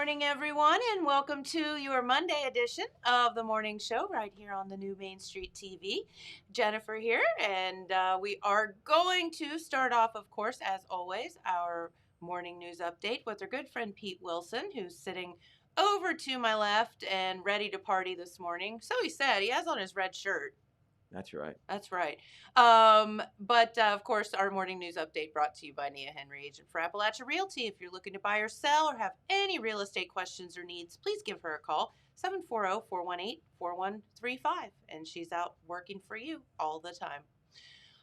morning, everyone, and welcome to your Monday edition of the morning show right here on the new Main Street TV. Jennifer here, and we are going to start off, of course, as always, our morning news update with our good friend Pete Wilson, who's sitting over to my left and ready to party this morning. So he said he has on his red shirt. That's right. That's right. But of course, our morning news update brought to you by Nia Henry, agent for Appalachia Realty. If you're looking to buy or sell or have any real estate questions or needs, please give her a call, 740-418-4135. And she's out working for you all the time.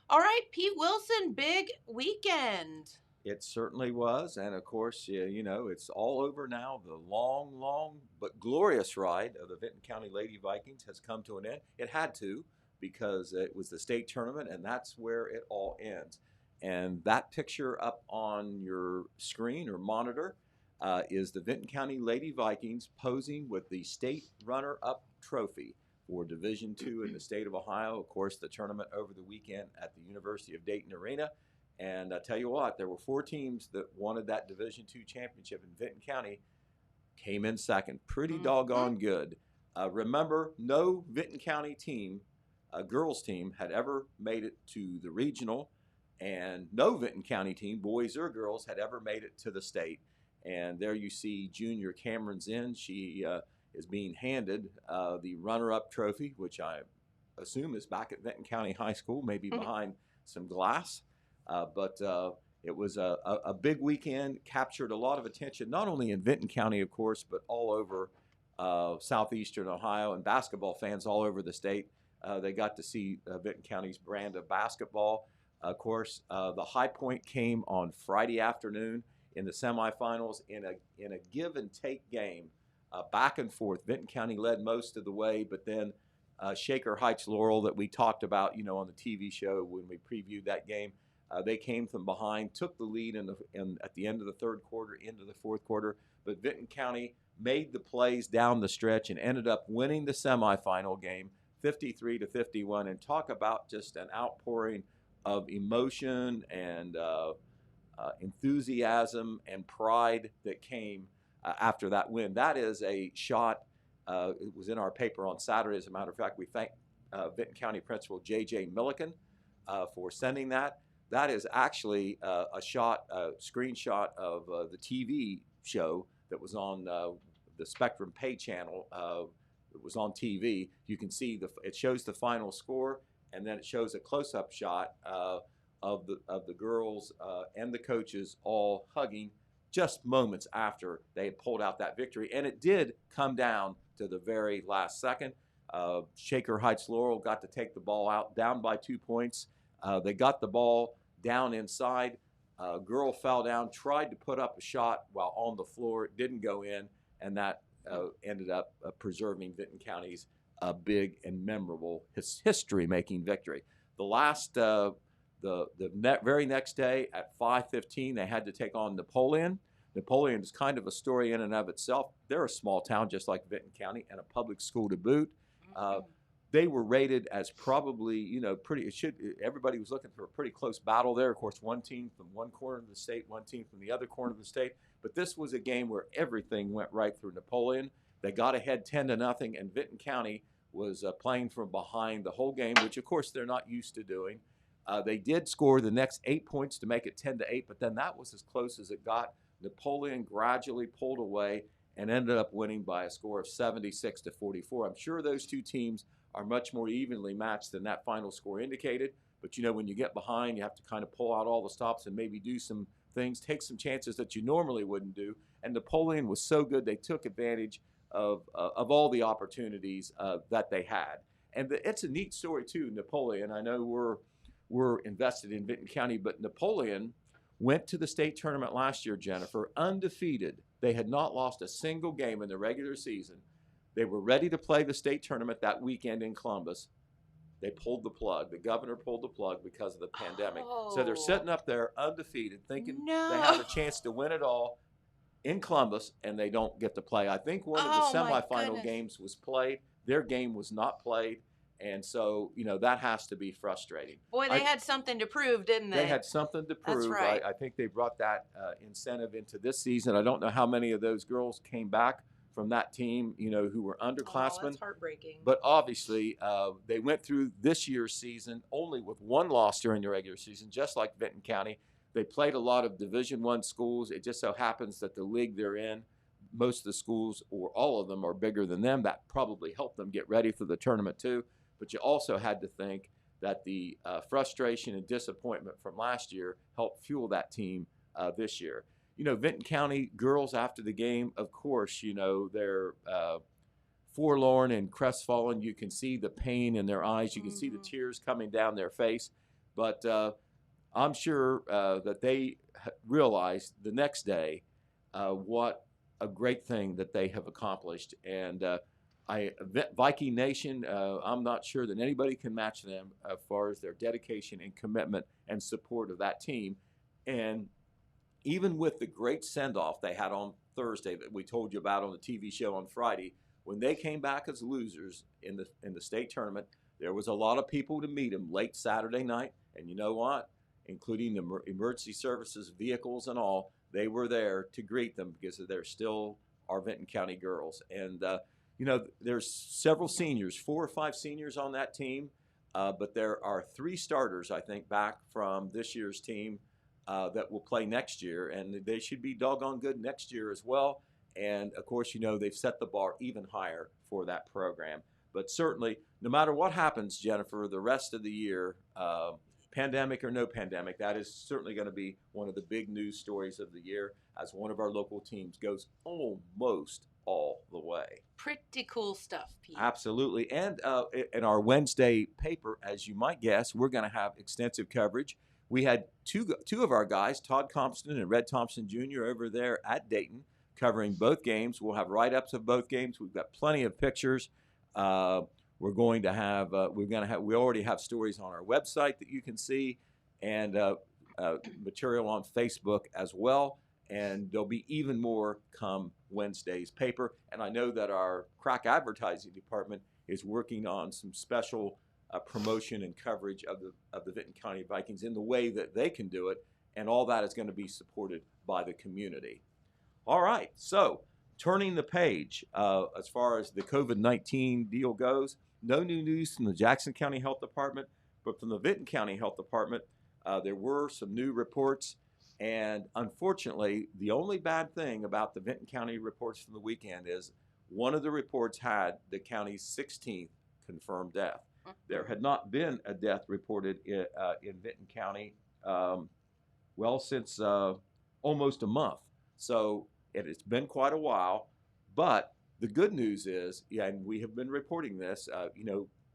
All right, Pete Wilson, big weekend. It certainly was. And of course, it's all over now. The long but glorious ride of the Vinton County Lady Vikings has come to an end. It had to, because it was the state tournament, and that's where it all ends. And that picture up on your screen or monitor is the Vinton County Lady Vikings posing with the state runner-up trophy for Division II in the state of Ohio. Of course, the tournament over the weekend at the University of Dayton Arena. And I tell you what, there were 4 teams that wanted that Division II championship, and Vinton County came in second. Pretty doggone good. Remember, no Vinton County team, girls team, had ever made it to the regional, and no Vinton County team, boys or girls, had ever made it to the state. And there you see junior Cameron Zinn. She is being handed the runner-up trophy, which I assume is back at Vinton County High School, maybe behind some glass. But it was a big weekend, captured a lot of attention, not only in Vinton County, of course, but all over southeastern Ohio, and basketball fans all over the state. They got to see Vinton County's brand of basketball. Of course, the high point came on Friday afternoon in the semifinals in a give and take game, back and forth. Vinton County led most of the way, but then Shaker Heights Laurel, that we talked about, on the TV show when we previewed that game, they came from behind, took the lead at the end of the third quarter, into the fourth quarter. But Vinton County made the plays down the stretch and ended up winning the semifinal game, 53-51. And talk about just an outpouring of emotion and enthusiasm and pride that came after that win. That is a shot. It was in our paper on Saturday. As a matter of fact, we thank Vinton County Principal J.J. Milliken for sending that. That is actually a screenshot of the TV show that was on the Spectrum Pay channel. It was on TV. You can see it shows the final score, and then it shows a close-up shot of the girls and the coaches all hugging just moments after they had pulled out that victory. And it did come down to the very last second. Shaker Heights Laurel got to take the ball out, down by 2 points. They got the ball down inside. A girl fell down, tried to put up a shot while on the floor. It didn't go in, and that ended up preserving Vinton County's big and memorable history-making victory. The last, very next day at 5:15, they had to take on Napoleon. Napoleon is kind of a story in and of itself. They're a small town, just like Vinton County, and a public school to boot. They were rated as probably, everybody was looking for a pretty close battle there. Of course, one team from one corner of the state, one team from the other corner of the state. But this was a game where everything went right through Napoleon. They got ahead 10-0, and Vinton County was playing from behind the whole game, which, of course, they're not used to doing. They did score the next 8 points to make it 10-8, but then that was as close as it got. Napoleon gradually pulled away and ended up winning by a score of 76-44. I'm sure those two teams are much more evenly matched than that final score indicated. But, when you get behind, you have to kind of pull out all the stops and maybe do some things, take some chances that you normally wouldn't do. And Napoleon was so good, they took advantage of all the opportunities that they had. And it's a neat story, too, Napoleon. I know we're invested in Vinton County, but Napoleon went to the state tournament last year, Jennifer, undefeated. They had not lost a single game in the regular season. They were ready to play the state tournament that weekend in Columbus. They pulled the plug. The governor pulled the plug because of the pandemic. So they're sitting up there undefeated, thinking they have a chance to win it all in Columbus, and they don't get to play. I think one of the semifinal games was played. Their game was not played. And so, that has to be frustrating. Boy, they had something to prove, didn't they? They had something to prove. That's right. I think they brought that incentive into this season. I don't know how many of those girls came back from that team, who were underclassmen. Oh, that's heartbreaking. But obviously, they went through this year's season only with one loss during the regular season, just like Vinton County. They played a lot of Division I schools. It just so happens that the league they're in, most of the schools or all of them are bigger than them. That probably helped them get ready for the tournament too. But you also had to think that the frustration and disappointment from last year helped fuel that team this year. Vinton County girls after the game, of course, they're forlorn and crestfallen. You can see the pain in their eyes. You can see the tears coming down their face. But I'm sure that they realized the next day what a great thing that they have accomplished. And Viking Nation, I'm not sure that anybody can match them as far as their dedication and commitment and support of that team. And even with the great send-off they had on Thursday that we told you about on the TV show on Friday, when they came back as losers in the state tournament, there was a lot of people to meet them late Saturday night. And you know what? Including the emergency services vehicles and all, they were there to greet them because they're still our Vinton County girls. And there's several seniors, 4 or 5 seniors on that team, but there are 3 starters, I think, back from this year's team that will play next year, and they should be doggone good next year as well. And of course, they've set the bar even higher for that program. But certainly, no matter what happens, Jennifer, the rest of the year, pandemic or no pandemic, that is certainly going to be one of the big news stories of the year as one of our local teams goes almost all the way. Pretty cool stuff, Pete. Absolutely. And in our Wednesday paper, as you might guess, we're going to have extensive coverage. We had two of our guys, Todd Compton and Red Thompson Jr., over there at Dayton covering both games. We'll have write-ups of both games. We've got plenty of pictures. We already have stories on our website that you can see, and material on Facebook as well. And there'll be even more come Wednesday's paper. And I know that our crack advertising department is working on some special promotion and coverage of the Vinton County Vikings in the way that they can do it. And all that is going to be supported by the community. All right, so turning the page as far as the COVID-19 deal goes, no new news from the Jackson County Health Department, but from the Vinton County Health Department, there were some new reports. And unfortunately, the only bad thing about the Vinton County reports from the weekend is one of the reports had the county's 16th confirmed death. There had not been a death reported in Vinton County, since almost a month. So it's been quite a while. But the good news is, and we have been reporting this,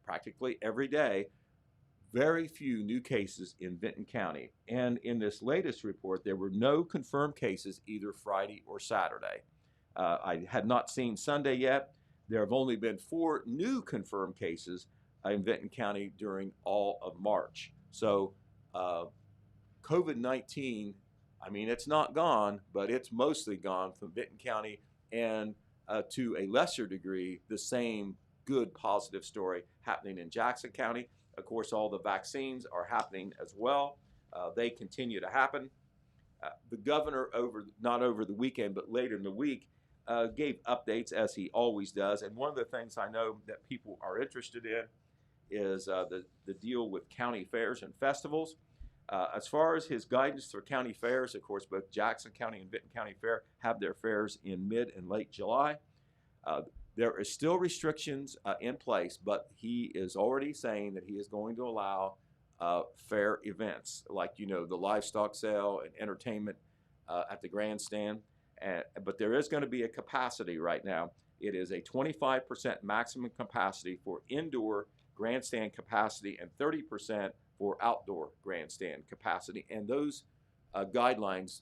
practically every day, very few new cases in Vinton County. And in this latest report, there were no confirmed cases either Friday or Saturday. I had not seen Sunday yet. There have only been 4 new confirmed cases in Vinton County during all of March. So COVID-19, it's not gone, but it's mostly gone from Vinton County, and to a lesser degree, the same good positive story happening in Jackson County. Of course, all the vaccines are happening as well. They continue to happen. The governor, not over the weekend, but later in the week, gave updates as he always does. And one of the things I know that people are interested in is the deal with county fairs and festivals. As far as his guidance for county fairs, of course, both Jackson County and Vinton County Fair have their fairs in mid and late July. There are still restrictions in place, but he is already saying that he is going to allow fair events like, the livestock sale and entertainment at the grandstand. But there is going to be a capacity right now. It is a 25% maximum capacity for indoor grandstand capacity and 30% for outdoor grandstand capacity. And those guidelines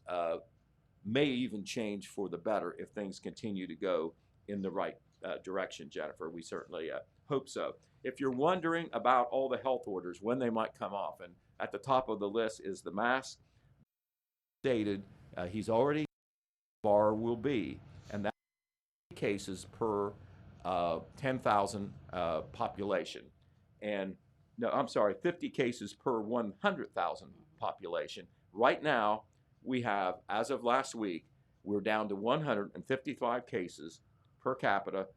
may even change for the better if things continue to go in the right direction, Jennifer. We certainly hope so. If you're wondering about all the health orders, when they might come off, and at the top of the list is the mask. Stated he's already bar will be, and that's cases per 10,000 population. and no, I'm sorry, 50 cases per 100,000 population. Right now, we have, as of last week, we're down to 155 cases per capita,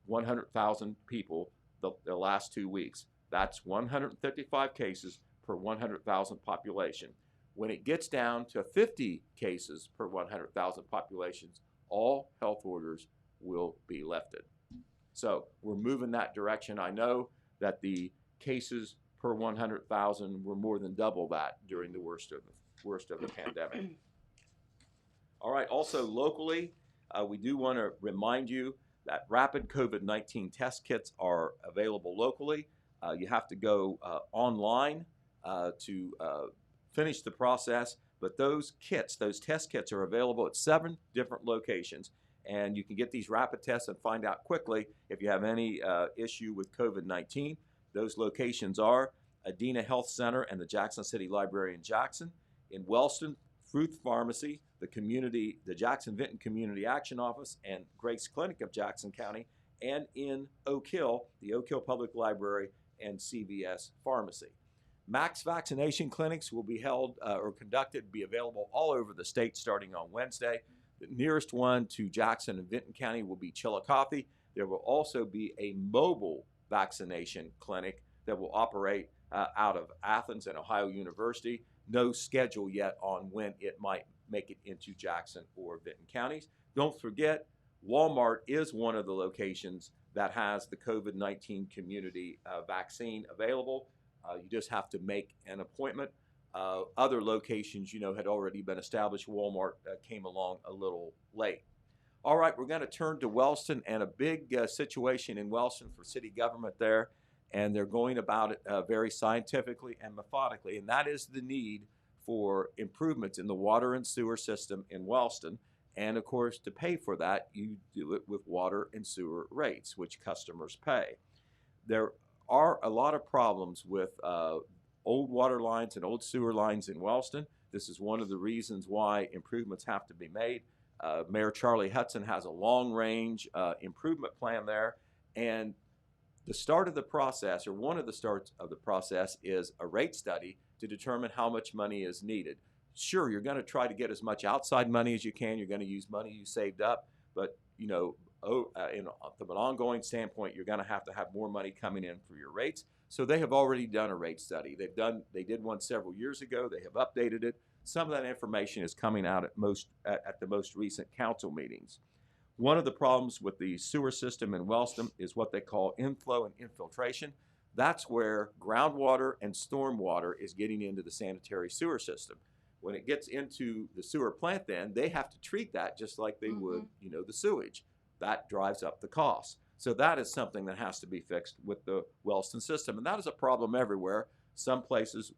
100,000 people the last 2 weeks. That's 155 cases per 100,000 population. When it gets down to 50 cases per 100,000 populations, all health orders will be lifted. So we're moving that direction. I know that the cases per 100,000 were more than double that during the worst of the pandemic. All right. Also locally, we do want to remind you that rapid COVID-19 test kits are available locally. You have to go online to finish the process, but those kits, those test kits, are available at 7 different locations. And you can get these rapid tests and find out quickly if you have any issue with COVID-19. Those locations are Adena Health Center and the Jackson City Library in Jackson, in Wellston, Fruth Pharmacy, the Jackson-Vinton Community Action Office, and Grace Clinic of Jackson County, and in Oak Hill, the Oak Hill Public Library and CVS Pharmacy. Max vaccination clinics will be held or conducted, be available all over the state starting on Wednesday. The nearest one to Jackson and Vinton County will be Chillicothe. There will also be a mobile vaccination clinic that will operate out of Athens and Ohio University. No schedule yet on when it might make it into Jackson or Vinton counties. Don't forget, Walmart is one of the locations that has the COVID-19 community vaccine available. You just have to make an appointment. Other locations, had already been established. Walmart came along a little late. All right, we're going to turn to Wellston and a big situation in Wellston for city government there. And they're going about it very scientifically and methodically, and that is the need for improvements in the water and sewer system in Wellston. And of course, to pay for that, you do it with water and sewer rates, which customers pay. There are a lot of problems with old water lines and old sewer lines in Wellston. This is one of the reasons why improvements have to be made. Mayor Charlie Hudson has a long-range improvement plan there, and the start of the process, or one of the starts of the process, is a rate study to determine how much money is needed. Sure, you're going to try to get as much outside money as you can. You're going to use money you saved up, but from an ongoing standpoint, you're going to have more money coming in for your rates. So they have already done a rate study. They did one several years ago. They have updated it. Some of that information is coming out at the most recent council meetings. One of the problems with the sewer system in Wellston is what they call inflow and infiltration. That's where groundwater and stormwater is getting into the sanitary sewer system. When it gets into the sewer plant, then they have to treat that just like they would, the sewage. That drives up the cost. So that is something that has to be fixed with the Wellston system. And that is a problem everywhere, some places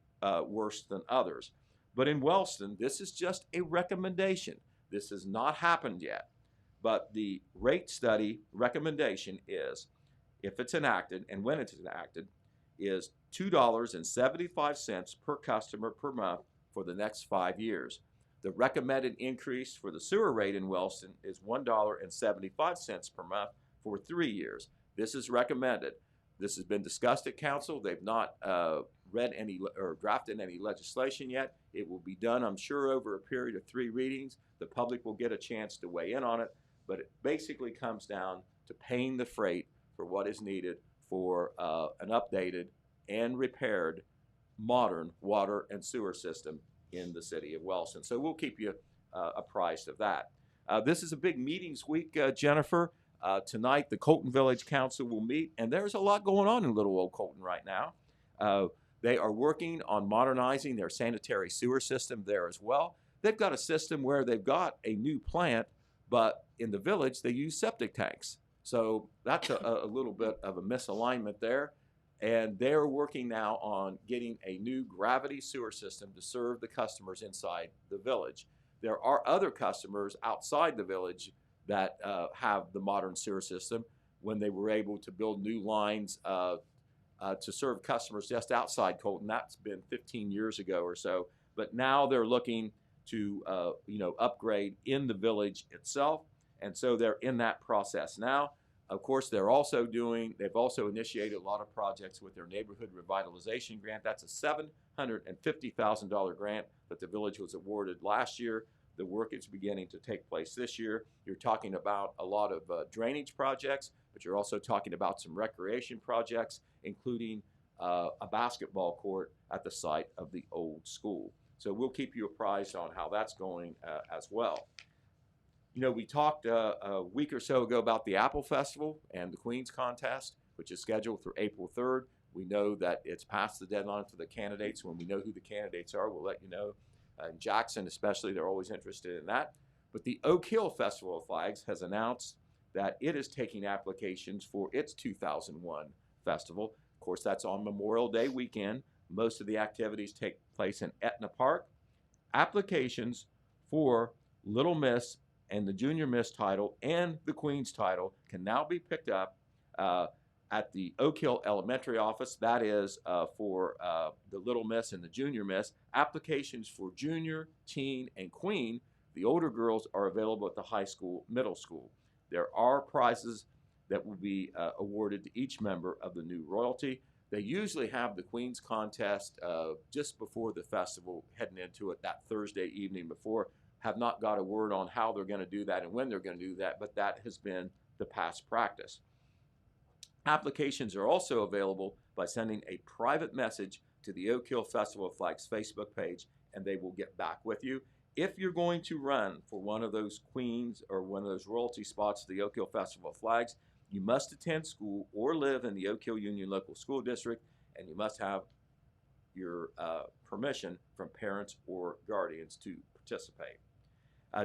worse than others. But in Wellston, this is just a recommendation. This has not happened yet. But the rate study recommendation is, if it's enacted and when it's enacted, is $2.75 per customer per month for the next 5 years. The recommended increase for the sewer rate in Wellston is $1.75 per month for 3 years. This is recommended. This has been discussed at council. They've not read any or drafted any legislation yet. It will be done, I'm sure, over a period of 3 readings. The public will get a chance to weigh in on it, but it basically comes down to paying the freight for what is needed for an updated and repaired modern water and sewer system in the city of Wellston. So we'll keep you apprised of that. This is a big meetings week, Jennifer. Tonight, the Colton Village Council will meet, and there's a lot going on in little old Colton right now. They are working on modernizing their sanitary sewer system there as well. They've got a system where they've got a new plant, but in the village, they use septic tanks. So that's a little bit of a misalignment there. And they're working now on getting a new gravity sewer system to serve the customers inside the village. There are other customers outside the village that have the modern sewer system when they were able to build new lines to serve customers just outside Colton. That's been 15 years ago or so. But now they're looking to upgrade in the village itself. And so they're in that process now. Of course, they've also initiated a lot of projects with their neighborhood revitalization grant. That's a $750,000 grant that the village was awarded last year. The work is beginning to take place this year. You're talking about a lot of drainage projects, but you're also talking about some recreation projects, including a basketball court at the site of the old school. So we'll keep you apprised on how that's going as well. You know, we talked a week or so ago about the Apple Festival and the Queen's Contest, which is scheduled for April 3rd. We know that it's past the deadline for the candidates. When we know who the candidates are, we'll let you know. In Jackson especially, they're always interested in that. But the Oak Hill Festival of Flags has announced that it is taking applications for its 2001 festival. Of course, that's on Memorial Day weekend. Most of the activities take place in Etna Park. Applications for Little Miss and the Junior Miss title and the Queen's title can now be picked up at the Oak Hill Elementary office. That is for the Little Miss and the Junior Miss. Applications for Junior, Teen, and Queen, the older girls, are available at the high school, middle school. There are prizes that will be awarded to each member of the new royalty. They usually have the Queen's Contest just before the festival, heading into it that Thursday evening before. Have not got a word on how they're going to do that and when they're going to do that, but that has been the past practice. Applications are also available by sending a private message to the Oak Hill Festival of Flags Facebook page, and they will get back with you. If you're going to run for one of those Queens or one of those royalty spots at the Oak Hill Festival of Flags, you must attend school or live in the Oak Hill Union Local School District, and you must have your permission from parents or guardians to participate.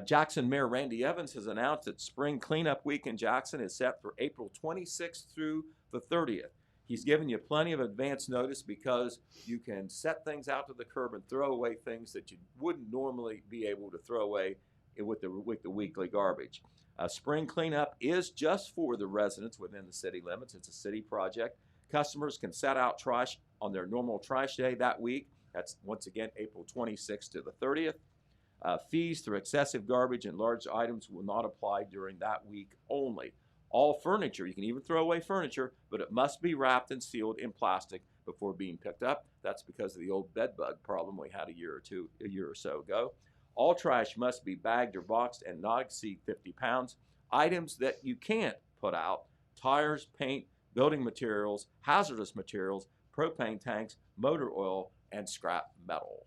Jackson Mayor Randy Evans has announced that Spring Cleanup Week in Jackson is set for April 26th through the 30th. He's given you plenty of advance notice because you can set things out to the curb and throw away things that you wouldn't normally be able to throw away with the weekly garbage. Spring Cleanup is just for the residents within the city limits. It's a city project. Customers can set out trash on their normal trash day that week. That's, once again, April 26th to the 30th. Fees for excessive garbage and large items will not apply during that week only. All furniture, you can even throw away furniture, but it must be wrapped and sealed in plastic before being picked up. That's because of the old bed bug problem we had a year or so ago. All trash must be bagged or boxed and not exceed 50 pounds. Items that you can't put out: tires, paint, building materials, hazardous materials, propane tanks, motor oil, and scrap metal.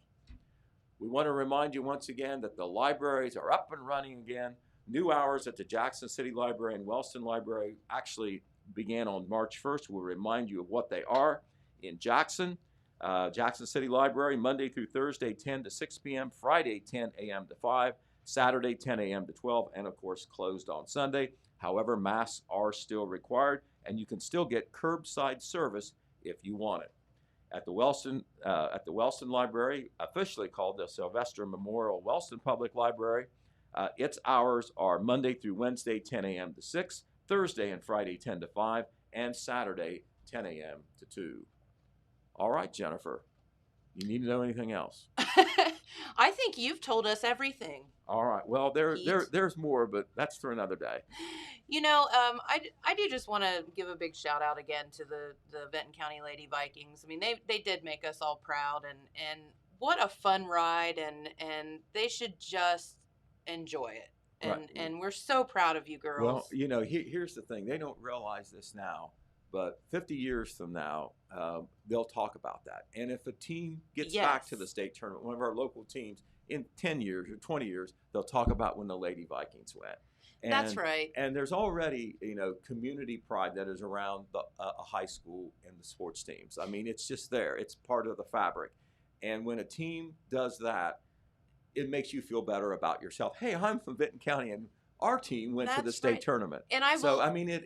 We want to remind you once again that the libraries are up and running again. New hours at the Jackson City Library and Wellston Library actually began on March 1st. We'll remind you of what they are. In Jackson, Jackson City Library, Monday through Thursday, 10 to 6 p.m., Friday, 10 a.m. to 5, Saturday, 10 a.m. to 12, and of course, closed on Sunday. However, masks are still required, and you can still get curbside service if you want it. At the Wellston Library, officially called the Sylvester Memorial Wellston Public Library, its hours are Monday through Wednesday, 10 a.m. to 6, Thursday and Friday, 10 to 5, and Saturday, 10 a.m. to 2. All right, Jennifer, you need to know anything else? I think you've told us everything. All right. Well, there's more, but that's for another day. You know, I do just want to give a big shout out again to the Benton County Lady Vikings. I mean, they did make us all proud, and what a fun ride, and they should just enjoy it. And we're so proud of you girls. Well, you know, here's the thing. They don't realize this now, but 50 years from now, they'll talk about that. And if a team gets back to the state tournament, one of our local teams, in 10 years or 20 years, they'll talk about when the Lady Vikings went. And, that's right. And there's already, you know, community pride that is around a high school and the sports teams. I mean, it's just there. It's part of the fabric. And when a team does that, it makes you feel better about yourself. Hey, I'm from Benton County, and our team went to the state tournament. And I mean,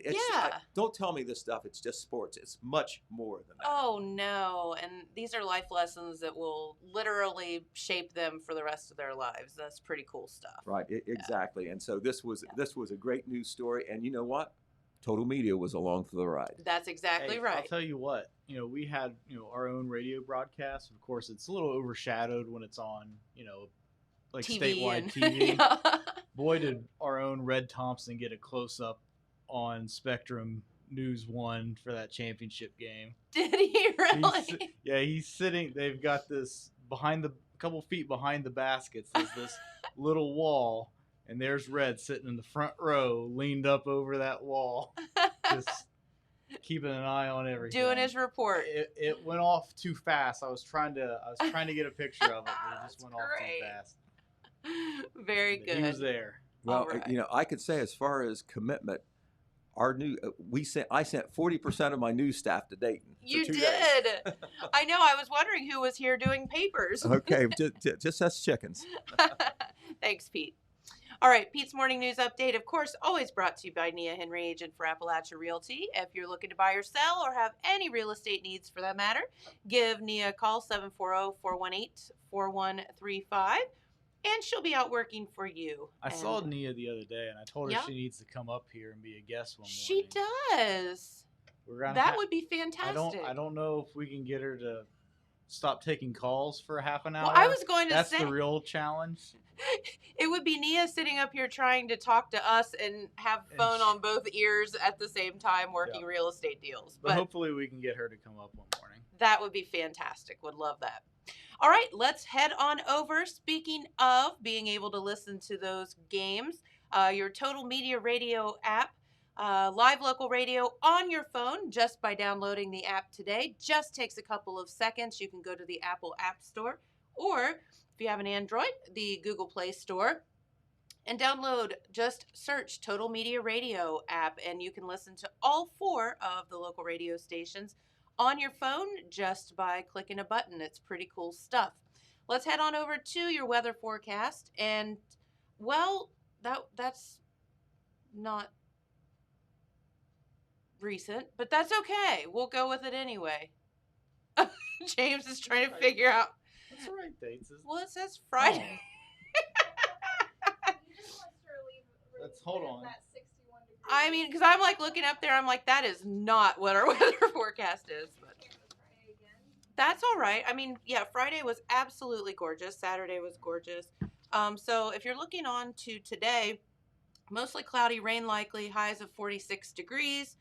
don't tell me this stuff. It's just sports. It's much more than that. Oh, no. And these are life lessons that will literally shape them for the rest of their lives. That's pretty cool stuff. Right. Exactly. And so this was a great news story. And you know what? Total Media was along for the ride. That's exactly right. I'll tell you what. You know, we had, our own radio broadcast. Of course, it's a little overshadowed when it's on, like TV statewide TV. Yeah. Boy, did our own Red Thompson get a close-up on Spectrum News 1 for that championship game. Did he really? He's sitting. They've got this a couple feet behind the baskets. There's this little wall, and there's Red sitting in the front row, leaned up over that wall, just keeping an eye on everything. Doing his report. It went off too fast. I was trying to get a picture of it, but it just went off too fast. Very good. He was there. Well, right. I could say as far as commitment, I sent 40% of my news staff to Dayton. You for 2 did. days. I know. I was wondering who was here doing papers. Okay, just us chickens. Thanks, Pete. All right, Pete's Morning News Update, of course, always brought to you by Nia Henry, agent for Appalachia Realty. If you're looking to buy or sell or have any real estate needs for that matter, give Nia a call, 740-418-4135, and she'll be out working for you. I saw Nia the other day, and I told her she needs to come up here and be a guest one morning. She does. That would be fantastic. I don't know if we can get her to stop taking calls for half an hour. Well, I was going to That's say. That's the real challenge. It would be Nia sitting up here trying to talk to us and have phone on both ears at the same time working real estate deals. But hopefully we can get her to come up one morning. That would be fantastic. Would love that. All right, let's head on over. Speaking of being able to listen to those games, your Total Media Radio app, live local radio on your phone just by downloading the app today. Just takes a couple of seconds. You can go to the Apple App Store, or if you have an Android, the Google Play Store, and download, just search Total Media Radio app, and you can listen to all 4 of the local radio stations on your phone just by clicking a button. It's pretty cool stuff. Let's head on over to your weather forecast, and well, that's not recent, but that's okay. We'll go with it anyway. James is trying to figure out. That's the right dates. Well, it says Friday. Hold on. I mean, because I'm like looking up there, I'm like, that is not what our weather forecast is. But that's all right. I mean, yeah, Friday was absolutely gorgeous. Saturday was gorgeous. So if you're looking on to today, mostly cloudy, rain likely, highs of 46 degrees.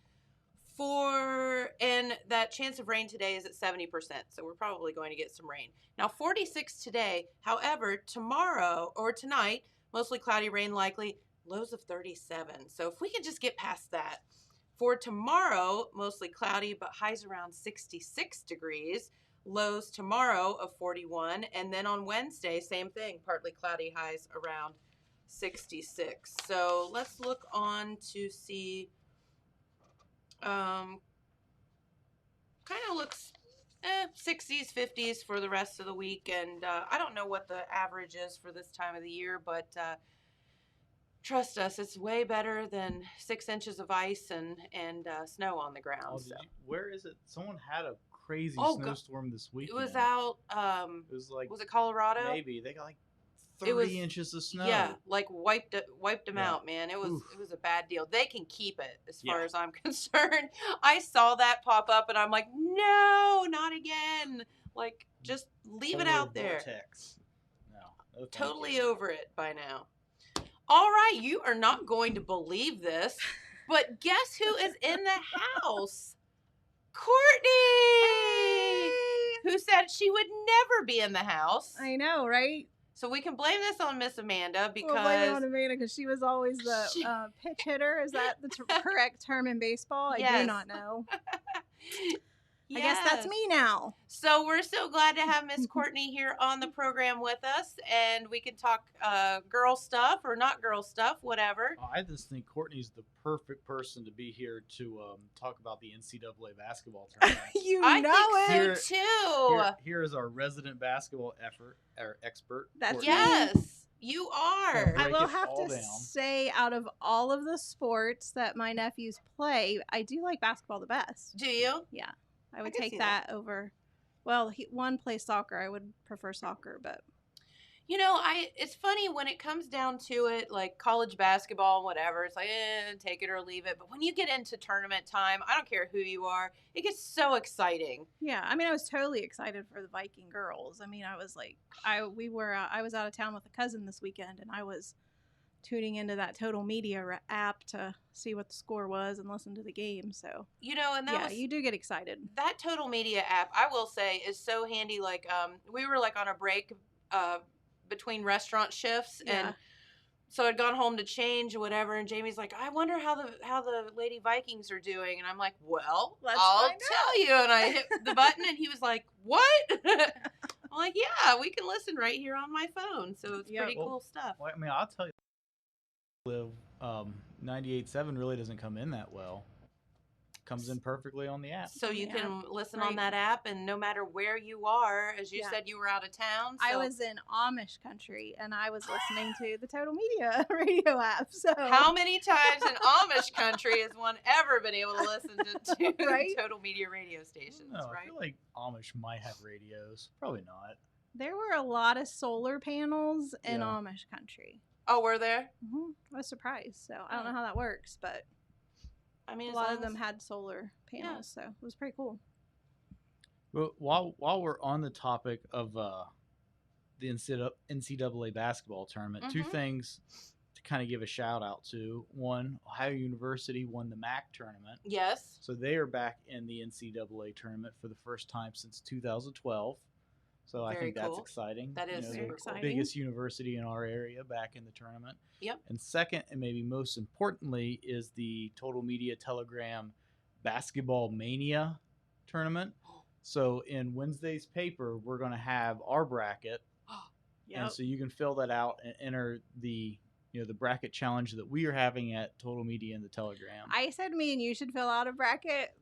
And that chance of rain today is at 70%. So we're probably going to get some rain. Now 46 today. However, tomorrow or tonight, mostly cloudy, rain likely, lows of 37. So if we can just get past that. For tomorrow, mostly cloudy, but highs around 66 degrees. Lows tomorrow of 41. And then on Wednesday, same thing, partly cloudy, highs around 66. So let's look on to see. Kind of looks 60s, 50s for the rest of the week. And I don't know what the average is for this time of the year, but trust us, it's way better than 6 inches of ice and snow on the ground. Oh, so. Where is it? Someone had a crazy snowstorm this weekend. It was out, it was like, was it Colorado? Maybe. They got like 30 inches of snow. Yeah, like wiped them out, man. It was a bad deal. They can keep it as far as I'm concerned. I saw that pop up and I'm like, no, not again. Like, just leave it out there. Vortex. No, totally over it by now. All right, you are not going to believe this, but guess who is in the house? Courtney! Who said she would never be in the house. I know, right? So we can blame this on Miss Amanda because... We'll blame it on Amanda because she was always the pitch hitter. Is that the correct term in baseball? Yes. I do not know. Yes. I guess that's me now. So we're so glad to have Miss Courtney here on the program with us, and we can talk girl stuff or not girl stuff, whatever. I just think Courtney's the perfect person to be here to talk about the NCAA basketball tournament. I think so too. Here is our resident basketball expert. That's Courtney. Yes, you are. I will have to say, out of all of the sports that my nephews play, I do like basketball the best. Do you? Yeah. I would take that over. Well, one plays soccer. I would prefer soccer, but you know, it's funny when it comes down to it, like college basketball and whatever. It's like, take it or leave it. But when you get into tournament time, I don't care who you are, it gets so exciting. Yeah, I mean, I was totally excited for the Viking girls. I mean, I was like, I was out of town with a cousin this weekend, and I was tuning into that Total Media app to see what the score was and listen to the game. So And that was, you do get excited. that Total Media app, I will say, is so handy. Like, we were like on a break between restaurant shifts, and so I'd gone home to change or whatever, and Jamie's like, I wonder how the Lady Vikings are doing, and I'm like, well, I'll tell you, and I hit the button, and he was like, what? I'm like, yeah, we can listen right here on my phone, so it's pretty cool stuff. Well, I mean, I'll tell you, Live 98.7 really doesn't come in that well. Comes in perfectly on the app. So you can listen on that app, and no matter where you are, as you said, you were out of town. So. I was in Amish country, and I was listening to the Total Media radio app. So how many times in Amish country has one ever been able to listen to Total Media radio stations? Right? I feel like Amish might have radios. Probably not. There were a lot of solar panels in Amish country. Oh, were there? Mm-hmm. I was surprised. So I don't know how that works, but I mean, a lot of them had solar panels, so it was pretty cool. Well, while we're on the topic of the NCAA basketball tournament, two things to kind of give a shout out to. One, Ohio University won the MAC tournament. Yes. So they are back in the NCAA tournament for the first time since 2012. So I think that's exciting. That is super exciting. Biggest university in our area back in the tournament. Yep. And second, and maybe most importantly, is the Total Media Telegram Basketball Mania tournament. So in Wednesday's paper, we're going to have our bracket. And so you can fill that out and enter the bracket challenge that we are having at Total Media and the Telegram. I said me and you should fill out a bracket.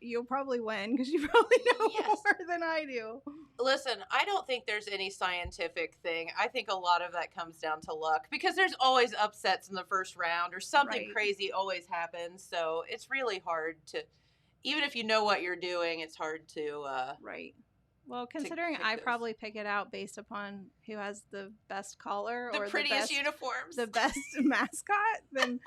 You'll probably win because you probably know more than I do. Listen, I don't think there's any scientific thing. I think a lot of that comes down to luck because there's always upsets in the first round or something crazy always happens. So it's really hard to, even if you know what you're doing, it's hard to. Well, considering I probably pick it out based upon who has the best collar or the prettiest uniforms, the best mascot, then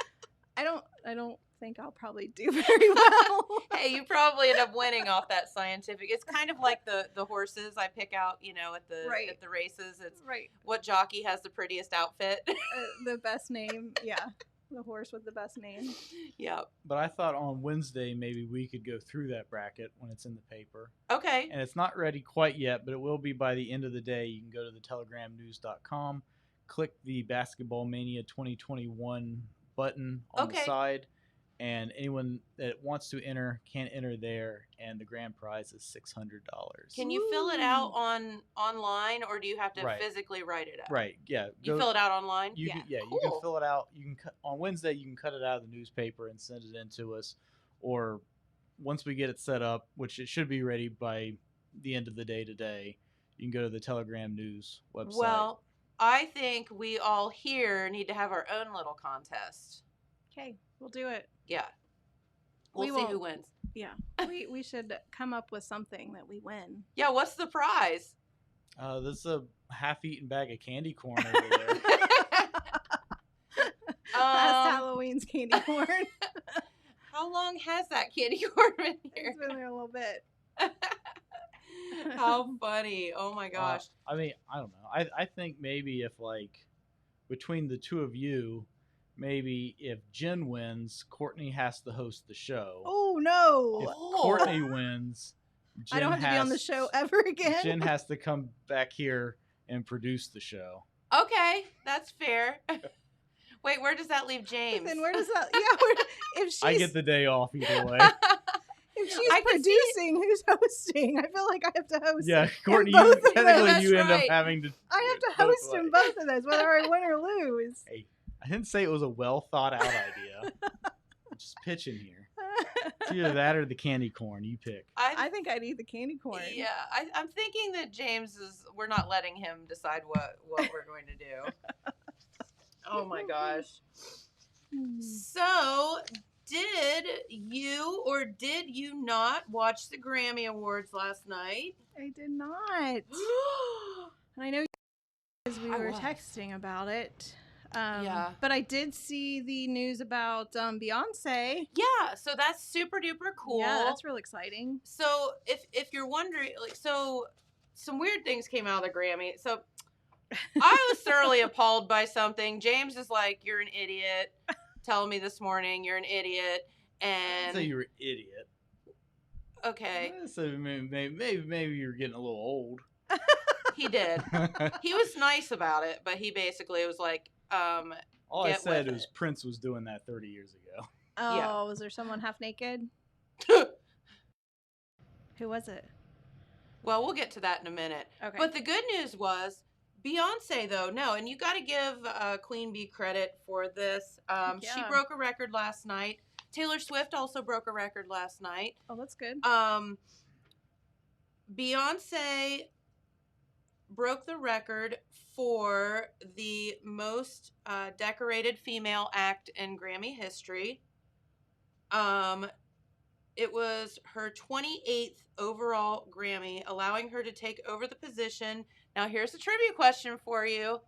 I don't think I'll probably do very well. Hey, you probably end up winning off that scientific. It's kind of like the horses I pick out, at the races. It's what jockey has the prettiest outfit, the best name. Yeah, the horse with the best name. Yeah. But I thought on Wednesday maybe we could go through that bracket when it's in the paper. Okay. And it's not ready quite yet, but it will be by the end of the day. You can go to the telegramnews.com, click the Basketball Mania 2021 button on the side. And anyone that wants to enter can enter there, and the grand prize is $600. Can you fill it out online, or do you have to physically write it out? Right. Yeah. You fill it out online. You can fill it out. You can on Wednesday. You can cut it out of the newspaper and send it in to us, or once we get it set up, which it should be ready by the end of the day today, you can go to the Telegram News website. Well, I think we all here need to have our own little contest. Okay, we'll do it. Yeah. We'll see who wins. Yeah. we should come up with something that we win. Yeah, what's the prize? This is a half-eaten bag of candy corn over there. That's Halloween's candy corn. How long has that candy corn been here? It's been there a little bit. How funny. Oh my gosh. I mean, I don't know. I think maybe if between the two of you, maybe if Jen wins, Courtney has to host the show. Oh, no. If Courtney wins, Jen I don't have to be on the show ever again. Jen has to come back here and produce the show. Okay, that's fair. Wait, where does that leave James? Then where does that... Yeah, if she's... I get the day off either way. If she's producing, who's hosting? I feel like I have to host. Yeah, Courtney, technically you end up having to... I have to host in both of those, whether I win or lose. Hey. I didn't say it was a well thought out idea. I'm just pitching here. It's either that or the candy corn. You pick. I think I'd eat the candy corn. Yeah, I'm thinking that we're not letting him decide what we're going to do. Oh my gosh. So, did you not watch the Grammy Awards last night? I did not. And I know because we were texting about it. But I did see the news about Beyonce. Yeah, so that's super duper cool. Yeah, that's real exciting. So if you're wondering, some weird things came out of the Grammy. So I was thoroughly appalled by something. James is like, "You're an idiot," telling me this morning, "You're an idiot," I didn't say and you were an idiot. okay, So maybe you're getting a little old. he did. He was nice about it, but he basically was like, All I get said with was it. Prince was doing that 30 years ago. Oh, Yeah. was there someone half naked? Who was it? Well, we'll get to that in a minute. Okay. But the good news was Beyonce, though, no, and you got to give Queen Bee credit for this. She Yeah. broke a record last night. Taylor Swift also broke a record last night. Oh, that's good. Beyonce broke the record for the most decorated female act in Grammy history. It was her 28th overall Grammy, allowing her to take over the position. Now, here's a trivia question for you.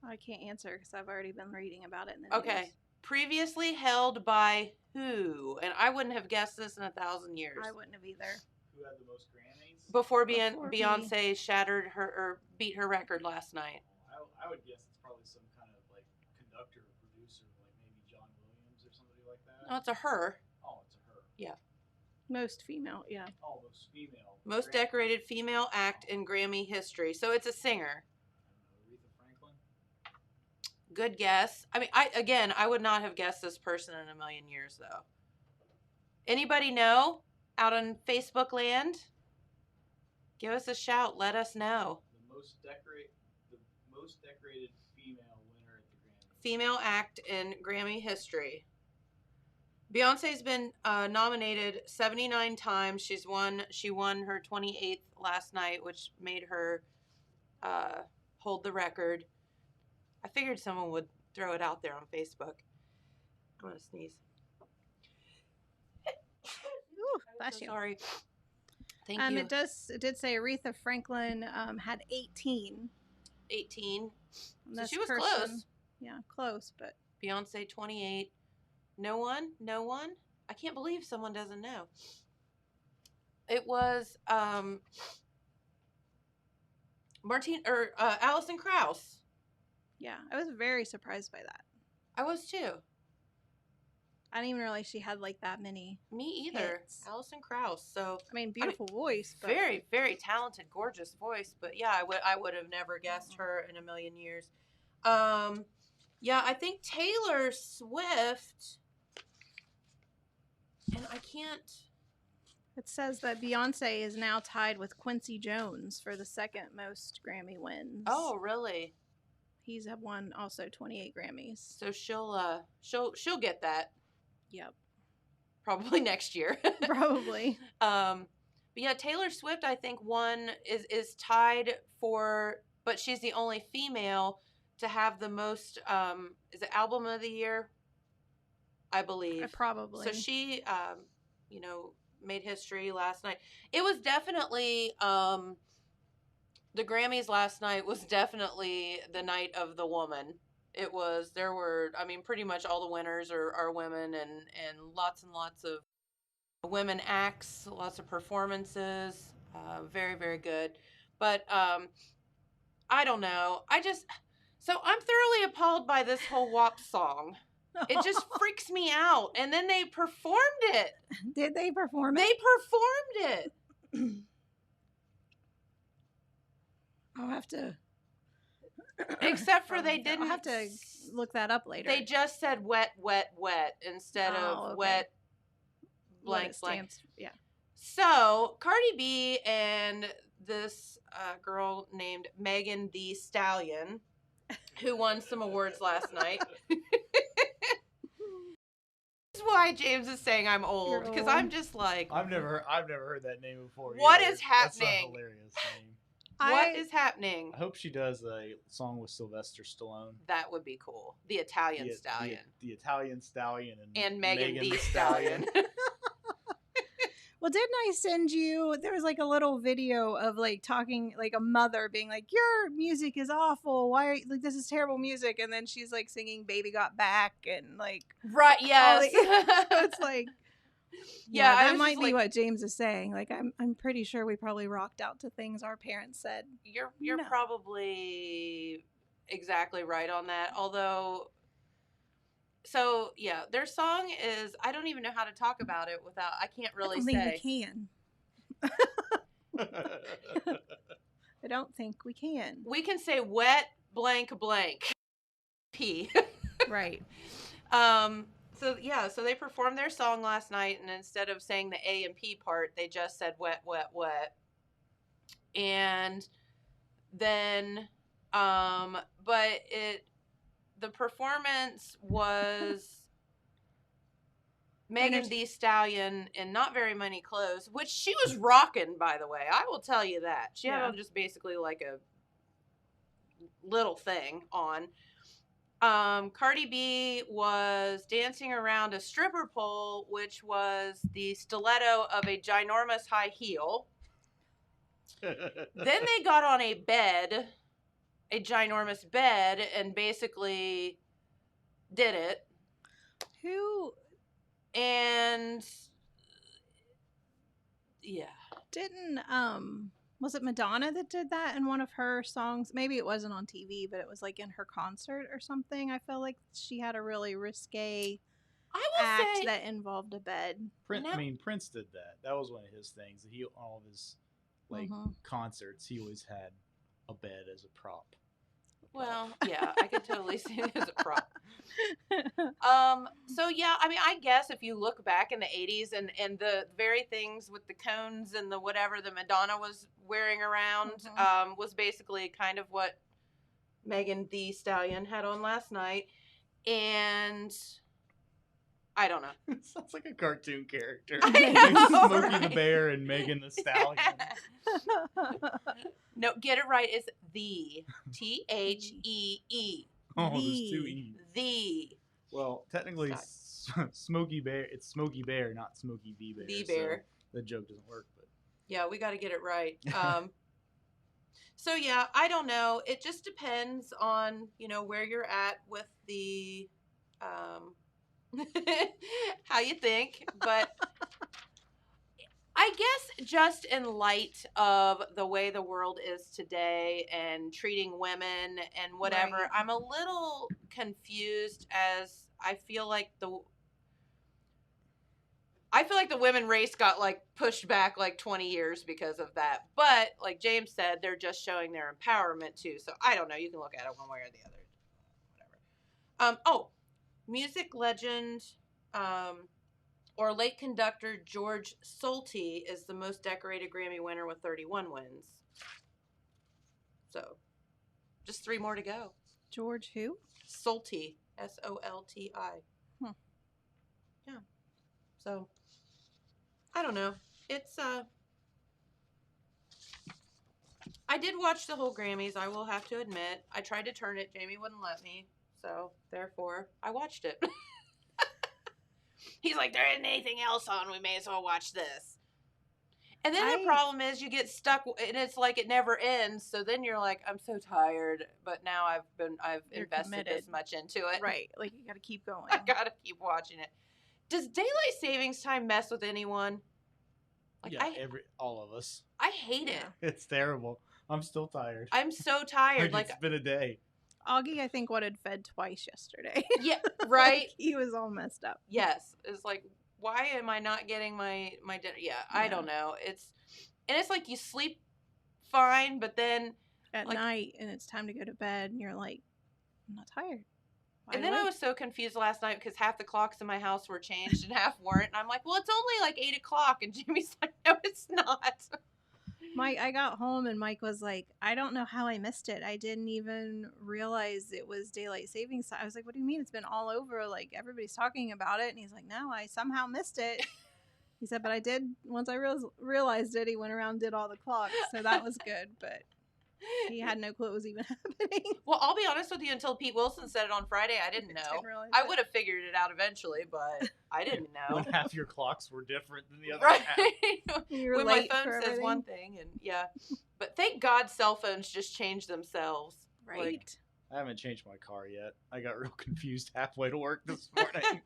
I can't answer because I've already been reading about it in the Okay. news. Previously held by who? And I wouldn't have guessed this in 1,000 years. I wouldn't have either. Who had the most Grammys? Before Before Beyonce shattered her or beat her record last night. I would guess it's probably some kind of like conductor or producer, like maybe John Williams or somebody like that. No, it's a her. Oh, it's a her. Yeah. Most female, yeah. Oh, most female. Most decorated female act in Grammy history. So it's a singer. I don't know, Aretha Franklin. Good guess. I mean, I would not have guessed this person in a million years, though. Anybody know out on Facebook land? Give us a shout. Let us know. The most decorated female winner at the Grammys. Female act in Grammy history. Beyonce's been nominated 79 times. She won her 28th last night, which made her hold the record. I figured someone would throw it out there on Facebook. I'm gonna sneeze. Ooh, bless you. Sorry. Thank you. It did say Aretha Franklin had 18. 18. So This she was person- close. Yeah, close, but Beyonce 28. No one? I can't believe someone doesn't know. It was Alison Krauss. yeah, I was very surprised by that. I was too. I didn't even realize she had like that many. Me either. Hits. Alison Krauss. So I mean, beautiful voice, but very, very talented, gorgeous voice. But yeah, I would have never guessed her in a million years. Yeah, I think Taylor Swift. And I can't. it says that Beyonce is now tied with Quincy Jones for the second most Grammy wins. Oh, really? He's have won also 28 Grammys. So she'll get that Yep, probably next year. probably. But yeah, Taylor Swift, I think is tied for, but she's the only female to have the most. Is it album of the year? I believe. Probably. So she, made history last night. It was definitely the Grammys last night was definitely the night of the woman. Pretty much all the winners are women and lots of women acts, lots of performances, very, very good. But I don't know. So I'm thoroughly appalled by this whole WAP song. It just freaks me out. And then they performed it. Did they perform it? They performed it. I'll have to. Except for they didn't. I'll have to look that up later. They just said wet, wet, wet instead of okay. wet, What blank, it blank. stands- Yeah. So Cardi B and this girl named Megan Thee Stallion, who won some awards last night. This is why James is saying I'm old, because old. I'm just like, I've never heard that name before. What either. is That's happening? a hilarious name. what is happening? I hope she does a song with Sylvester Stallone. That would be cool. The Italian Stallion. The Italian Stallion And Megan Thee the Stallion. Well, didn't I send you? There was like a little video of like talking, like a mother being like, "Your music is awful. Why are you, like this is terrible music?" And then she's like singing "Baby Got Back" and like Right, yes. so it's like, Yeah, I that was might just be like, what James is saying. Like, I'm pretty sure we probably rocked out to things our parents said. You're No. probably exactly right on that. Although, so yeah, their song is, I don't even know how to talk about it without, I can't I really don't think say. we can. I don't think we can. We can say wet blank blank P. Right. So yeah, so they performed their song last night, and instead of saying the A and P part, they just said wet, wet, wet. And then, but the performance was Megan Thee Stallion in not very many clothes, which she was rocking, by the way. I will tell you that. She had on just basically like a little thing on. Cardi B was dancing around a stripper pole, which was the stiletto of a ginormous high heel. Then they got on a bed, a ginormous bed, and basically did it. Who? And yeah. Didn't, was it Madonna that did that in one of her songs? Maybe it wasn't on TV, but it was like in her concert or something. I felt like she had a really risque act that involved a bed. Prince did that. That was one of his things. He, all of his concerts, he always had a bed as a prop. Well, yeah, I could totally see it as a prop. So yeah, I mean, I guess if you look back in the 80s and the very things with the cones and the whatever that Madonna was wearing around, was basically kind of what Megan Thee Stallion had on last night. And I don't know. It sounds like a cartoon character. I know, Smokey the Bear and Megan the Stallion. No, get it right. It's the THEE. Oh, there's two E's. The. Well, technically, Smokey Bear. It's Smokey Bear, not Smokey the Bear. The Bear. So the joke doesn't work, but yeah, we got to get it right. So yeah, I don't know. It just depends on where you're at with the how you think, but I guess just in light of the way the world is today and treating women and whatever, right. I'm a little confused as I feel like the women race got like pushed back like 20 years because of that. But like James said, they're just showing their empowerment too. So I don't know. You can look at it one way or the other. Whatever. Music legend, or late conductor George Solti is the most decorated Grammy winner with 31 wins. So, just 3 more to go. George who? Solti, Solti. Yeah. So, I don't know. It's I did watch the whole Grammys, I will have to admit. I tried to turn it, Jamie wouldn't let me. So, therefore, I watched it. He's like, there isn't anything else on. We may as well watch this. And then the problem is you get stuck, and it's like it never ends. So then you're like, I'm so tired, but now I've invested committed. This much into it. Right. Like, you got to keep going. I got to keep watching it. Does daylight savings time mess with anyone? Like, yeah, all of us. I hate it. It's terrible. I'm still tired. I'm so tired. Like, it's been a day. Augie, I think, had fed twice yesterday. Yeah, right? Like, he was all messed up. Yes. It's like, why am I not getting my dinner? Yeah, I don't know. It's like you sleep fine, but then at night, and it's time to go to bed, and you're like, I'm not tired. And then I was so confused last night because half the clocks in my house were changed and half weren't. And I'm like, well, it's only like 8 o'clock. And Jimmy's like, no, it's not. I got home and Mike was like, I don't know how I missed it. I didn't even realize it was daylight savings time. I was like, what do you mean? It's been all over. Like, everybody's talking about it. And he's like, no, I somehow missed it. He said, but I did. Once I realized it, he went around and did all the clocks. So that was good. But he had no clue it was even happening. Well, I'll be honest with you. Until Pete Wilson said it on Friday, I didn't know. I would have figured it out eventually, but I didn't know. When half your clocks were different than the other half. When my phone says one thing, and yeah. But thank God cell phones just change themselves. Right. Like, I haven't changed my car yet. I got real confused halfway to work this morning.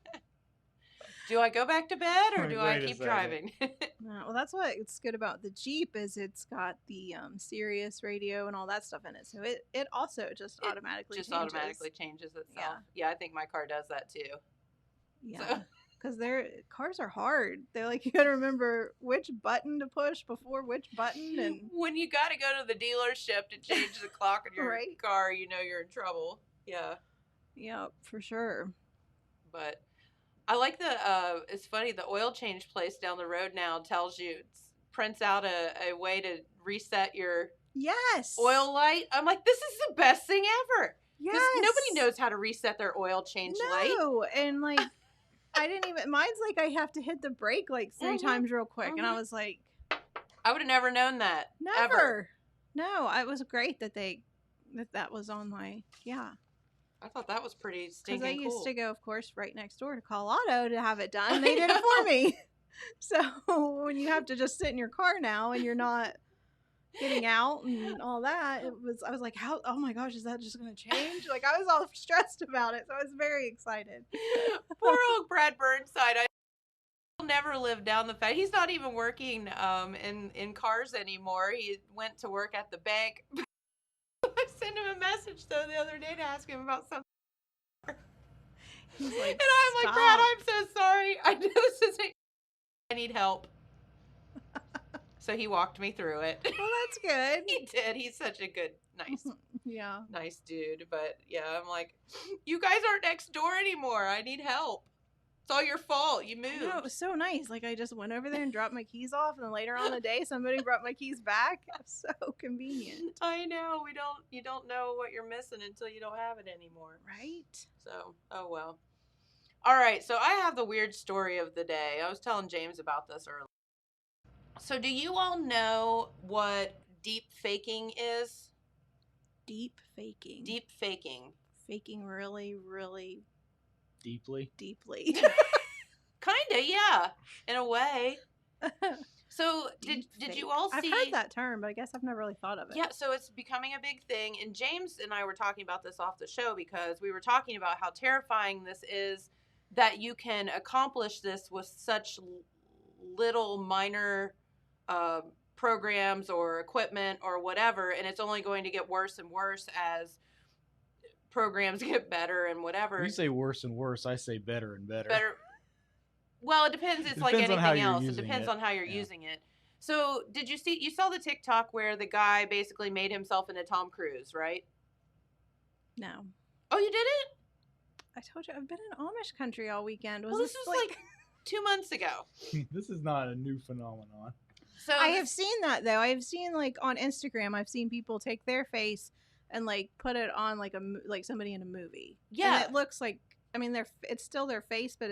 Do I go back to bed or Wait, do I wait a keep second. driving? Well, that's what's good about the Jeep is it's got the Sirius radio and all that stuff in it. So it also just It automatically just changes. automatically changes itself. Yeah. Yeah, I think my car does that too. Yeah. Because cars are hard. They're like, you got to remember which button to push before which button. And when you got to go to the dealership to change the clock in your Right. car, you know you're in trouble. Yeah. yeah, for sure. But I like it's funny, the oil change place down the road now tells you, prints out a way to reset your Yes. oil light. I'm like, this is the best thing ever. Yes. Because nobody knows how to reset their oil change light. No. And like, I didn't even, mine's like I have to hit the brake like 3 times real quick. And I was like, I would have never known that. never. Ever. No, it was great that was on my, yeah. I thought that was pretty stinking Because I cool. used to go, of course, right next door to Colorado to have it done. They did it for me. So when you have to just sit in your car now and you're not getting out and all that, I was like, how? Oh my gosh, is that just going to change? Like I was all stressed about it, so I was very excited. Poor old Brad Burnside. He'll never live down the fact. He's not even working in cars anymore. He went to work at the bank. I sent him a message though the other day to ask him about something. He's like, And I'm like, Brad, I'm so sorry. I know this isn't. I need help. So he walked me through it. well, that's good. He did. He's such a good, Yeah. nice dude. But yeah, I'm like, you guys aren't next door anymore. I need help. It's all your fault. You moved. No, it was so nice. Like I just went over there and dropped my keys off, and then later on the day, somebody brought my keys back. So convenient, I know. You don't know what you're missing until you don't have it anymore. right? So, oh well. All right, so I have the weird story of the day. I was telling James about this earlier. So, do you all know what deep faking is? Deep faking. Deep faking. Faking really, really Deeply. deeply. Kinda, yeah, in a way. So, Deep did fake. you all see? I've heard that term, but I guess I've never really thought of it. Yeah, so it's becoming a big thing. And James and I were talking about this off the show because we were talking about how terrifying this is that you can accomplish this with such little minor programs or equipment or whatever. And it's only going to get worse and worse as programs get better and whatever. You say worse and worse. I say better and better. Better. Well, it depends. It's It like depends on how anything you're else. It using depends it. on how you're Yeah. using it. So, you saw the TikTok where the guy basically made himself into Tom Cruise, right? No. Oh, you did it? I told you I've been in Amish country all weekend. Well, this was like 2 months ago. This is not a new phenomenon. So I have seen that though. I've seen like on Instagram. I've seen people take their face and like put it on like like somebody in a movie. Yeah. And it looks like it's still their face, but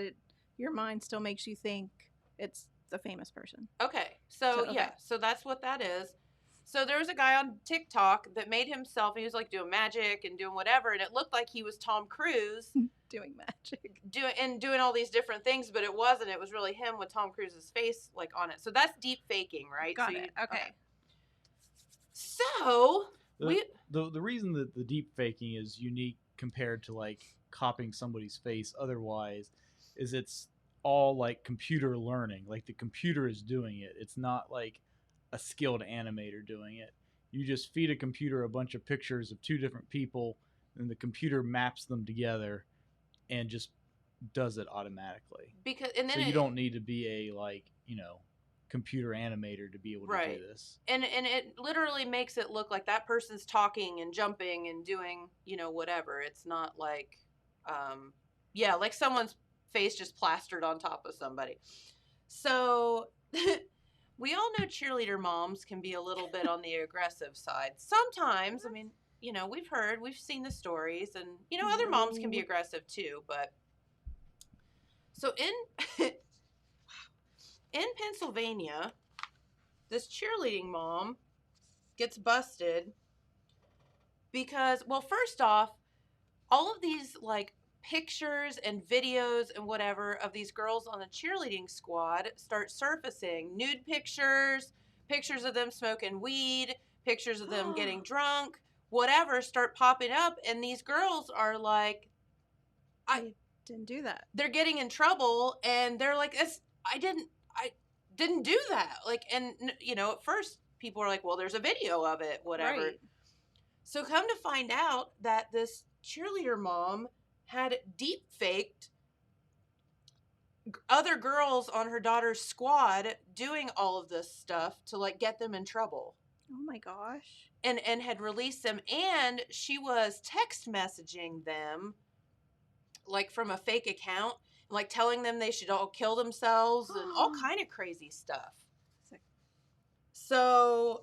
your mind still makes you think it's the famous person. Okay. So, okay. yeah. So that's what that is. So there was a guy on TikTok that made himself. He was like doing magic and doing whatever, and it looked like he was Tom Cruise Doing magic. doing all these different things, but it wasn't. It was really him with Tom Cruise's face like on it. So that's deep faking, right? Got so it. Okay. So The reason that the deep faking is unique compared to like copying somebody's face otherwise is it's all like computer learning. Like the computer is doing it. It's not like a skilled animator doing it. You just feed a computer a bunch of pictures of 2 different people and the computer maps them together and just does it automatically. So you don't need to be a computer animator to be able to Right. do this. And it literally makes it look like that person's talking and jumping and doing, whatever. It's not like like someone's face just plastered on top of somebody. So we all know cheerleader moms can be a little bit on the aggressive side. Sometimes, I mean, we've seen the stories, and other moms can be aggressive too, but so in Pennsylvania, this cheerleading mom gets busted because, well, first off, all of these like pictures and videos and whatever of these girls on the cheerleading squad start surfacing. Nude pictures of them smoking weed, pictures of them getting drunk, whatever, start popping up, and these girls are like, Didn't do that. they're getting in trouble, and they're like, I didn't do that. Like, and at first people are like, well, there's a video of it, whatever. Right. So come to find out that this cheerleader mom had deep faked other girls on her daughter's squad doing all of this stuff to like get them in trouble. Oh my gosh. And had released them, and she was text messaging them like from a fake account, like telling them they should all kill themselves and all kind of crazy stuff. Sick. So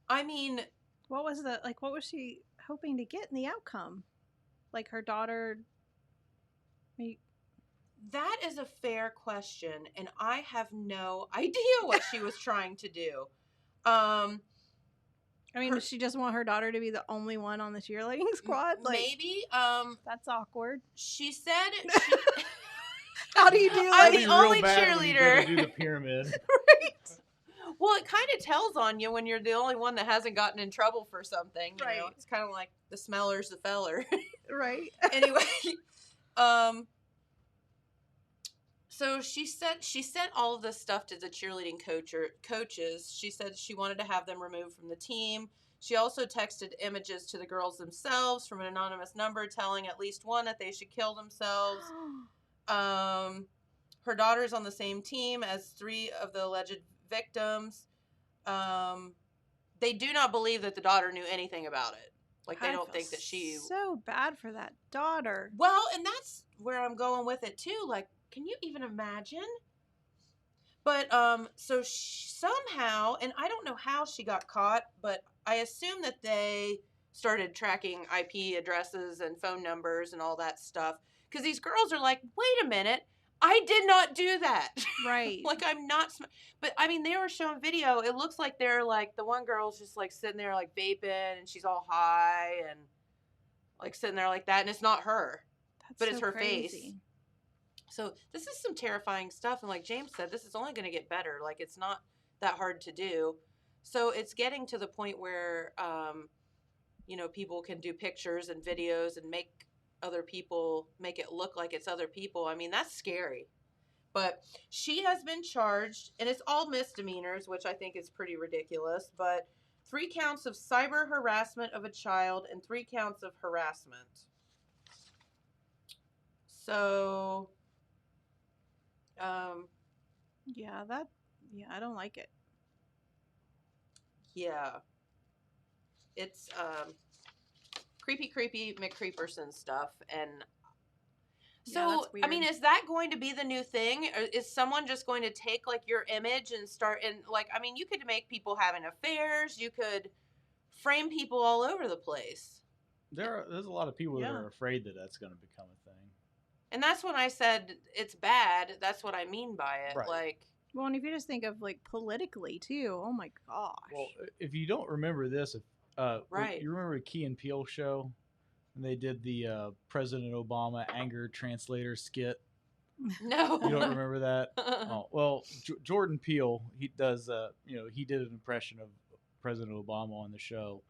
I mean, what was she hoping to get in the outcome? Like her daughter. That is a fair question, and I have no idea what she was trying to do. I mean, does she just want her daughter to be the only one on the cheerleading squad? Like, maybe. That's awkward. She said. How do you do I'm like the only cheerleader. When you go to do the pyramid. Right. Well, it kind of tells on you when you're the only one that hasn't gotten in trouble for something. You know? It's kind of like the smeller's the feller. Right. Anyway, so she sent all of this stuff to the cheerleading coaches. She said she wanted to have them removed from the team. She also texted images to the girls themselves from an anonymous number telling at least one that they should kill themselves. Her daughter's on the same team as 3 of the alleged victims. They do not believe that the daughter knew anything about it. Like, they don't think that she... So bad for that daughter. Well, and that's where I'm going with it, too. Like, can you even imagine? But, so somehow, and I don't know how she got caught, but I assume that they started tracking IP addresses and phone numbers and all that stuff. Because these girls are like, wait a minute, I did not do that. Right. Like, I'm not, but I mean, they were showing video. It looks like they're like, the one girl's just like sitting there like vaping and she's all high and like sitting there like that. And it's not her, but it's her face. So this is some terrifying stuff. And like James said, this is only going to get better. Like, it's not that hard to do. So it's getting to the point where, people can do pictures and videos and make other people, make it look like it's other people. I mean, that's scary. But she has been charged, and it's all misdemeanors, which I think is pretty ridiculous, but 3 counts of cyber harassment of a child and 3 counts of harassment. So, I don't like it. Yeah. It's, creepy McCreeperson stuff. And so, I mean, is that going to be the new thing? Or is someone just going to take like your image and start, and like, I mean, you could make people having affairs. You could frame people all over the place. There's a lot of people that are afraid that that's going to become a thing. And that's when I said it's bad. That's what I mean by it. Right. Like, well, and if you just think of like politically too, oh my gosh. Well, if you don't remember this, right. You remember the Key and Peele show? And they did the President Obama anger translator skit. No. You don't remember that? Oh, well, Jordan Peele, he does, he did an impression of President Obama on the show.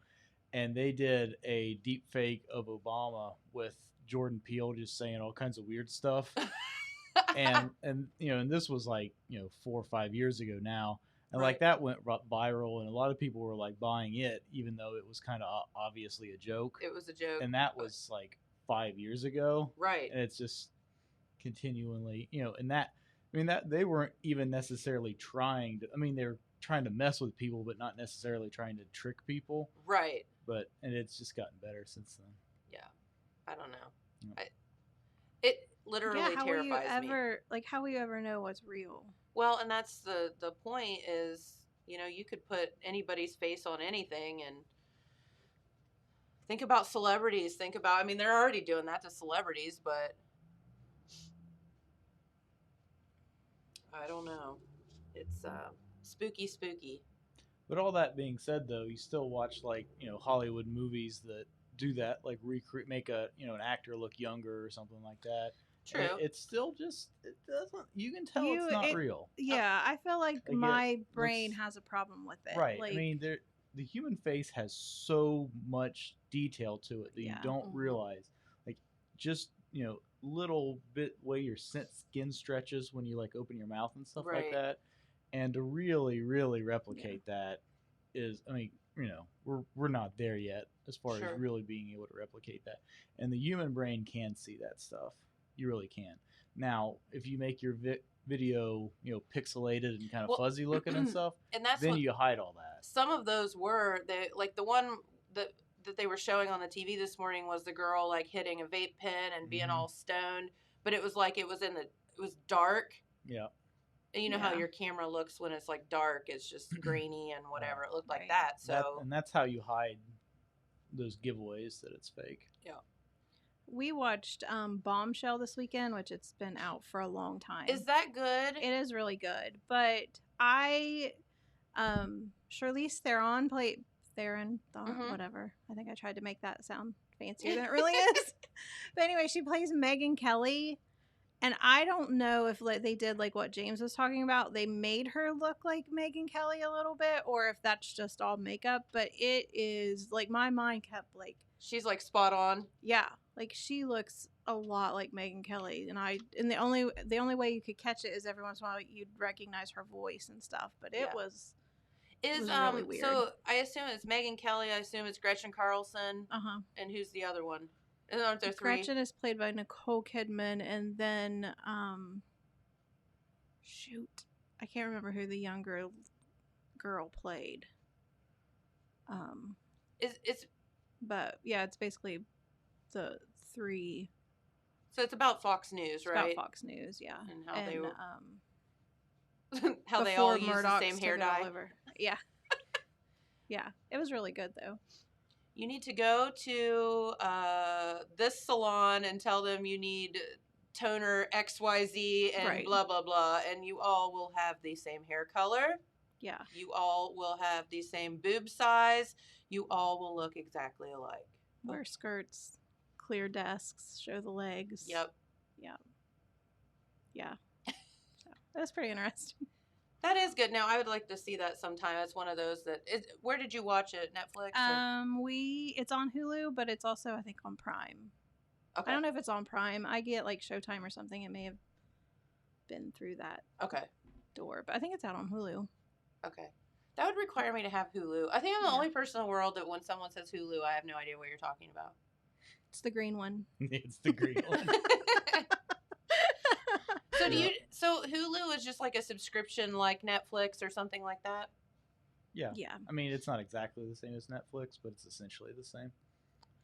And they did a deep fake of Obama with Jordan Peele just saying all kinds of weird stuff. and this was like, 4 or 5 years ago now. And like that went viral, and a lot of people were like buying it, even though it was kind of obviously a joke. It was a joke. And that was like 5 years ago. Right. And it's just continually, and that they weren't even necessarily trying to, they were trying to mess with people, but not necessarily trying to trick people. Right. And it's just gotten better since then. Yeah. I don't know. Yeah. It literally terrifies me. How will you ever know what's real? Well, and that's the point is, you could put anybody's face on anything, and think about celebrities. They're already doing that to celebrities, but I don't know. It's spooky. But all that being said, though, you still watch Hollywood movies that do that, like make an actor look younger or something like that. True. It's still just, it doesn't, you can tell it's not real. Yeah, I feel like my brain has a problem with it. Right. The human face has so much detail to it that you don't realize. Like, just, little bit way your skin stretches when you like open your mouth and stuff Right. like that. And to really, really replicate that is, I mean, you know, we're not there yet as far Sure. as really being able to replicate that. And the human brain can see that stuff. You really can. Now, if you make your video, you know, pixelated and kind of Well, fuzzy looking and stuff, And that's then what you hide all that. some of those were. Like the one that they were showing on the TV this morning was the girl like hitting a vape pen and being all stoned, but it was like it was dark. Yeah. And you know how Yeah. your camera looks when it's like dark, it's just grainy and whatever. It looked like Right. that. So And that's how you hide those giveaways that it's fake. yeah. We watched Bombshell this weekend, which it's been out for a long time. Is that good? It is really good, but Charlize Theron played Mhm. whatever. I think I tried to make that sound fancier than it really is. But anyway, she plays Megyn Kelly, and I don't know if they did like what James was talking about. They made her look like Megyn Kelly a little bit, or if that's just all makeup. But it is like my mind kept like, She's like spot on. yeah, like she looks a lot like Megyn Kelly, and the only way you could catch it is every once in a while you'd recognize her voice and stuff. But it Yeah. was Is really weird. So I assume it's Megyn Kelly. I assume it's Gretchen Carlson. And who's the other one? And aren't there three? Gretchen is played by Nicole Kidman, and then shoot, I can't remember who the younger girl played. It's But yeah, it's basically the three. so it's about Fox News, It's right? about Fox News, yeah, And how they were- um, How they all before use the Murdochs same hair took it all dye. over. Yeah, yeah, it was really good though. You need to go to this salon and tell them you need toner XYZ and Right. blah blah blah, and you all will have the same hair color. Yeah, You all will have the same boob size. You all will look exactly alike. wear skirts, clear desks, show the legs. Yep. Yeah. So that was pretty interesting. That is good. Now I would like to see that sometime. It's one of those that is. Where did you watch it? Netflix? Or? It's on Hulu, but it's also I think on Prime. Okay. I don't know if it's on Prime. I get like Showtime or something. It may have been through that Okay. door, but I think it's out on Hulu. Okay. That would require me to have Hulu. I think I'm the Yeah. only person in the world that when someone says Hulu, I have no idea what you're talking about. It's the green one. It's the green one. So Yeah. so Hulu is just like a subscription like Netflix or something like that? Yeah. Yeah. I mean, it's not exactly the same as Netflix, but it's essentially the same.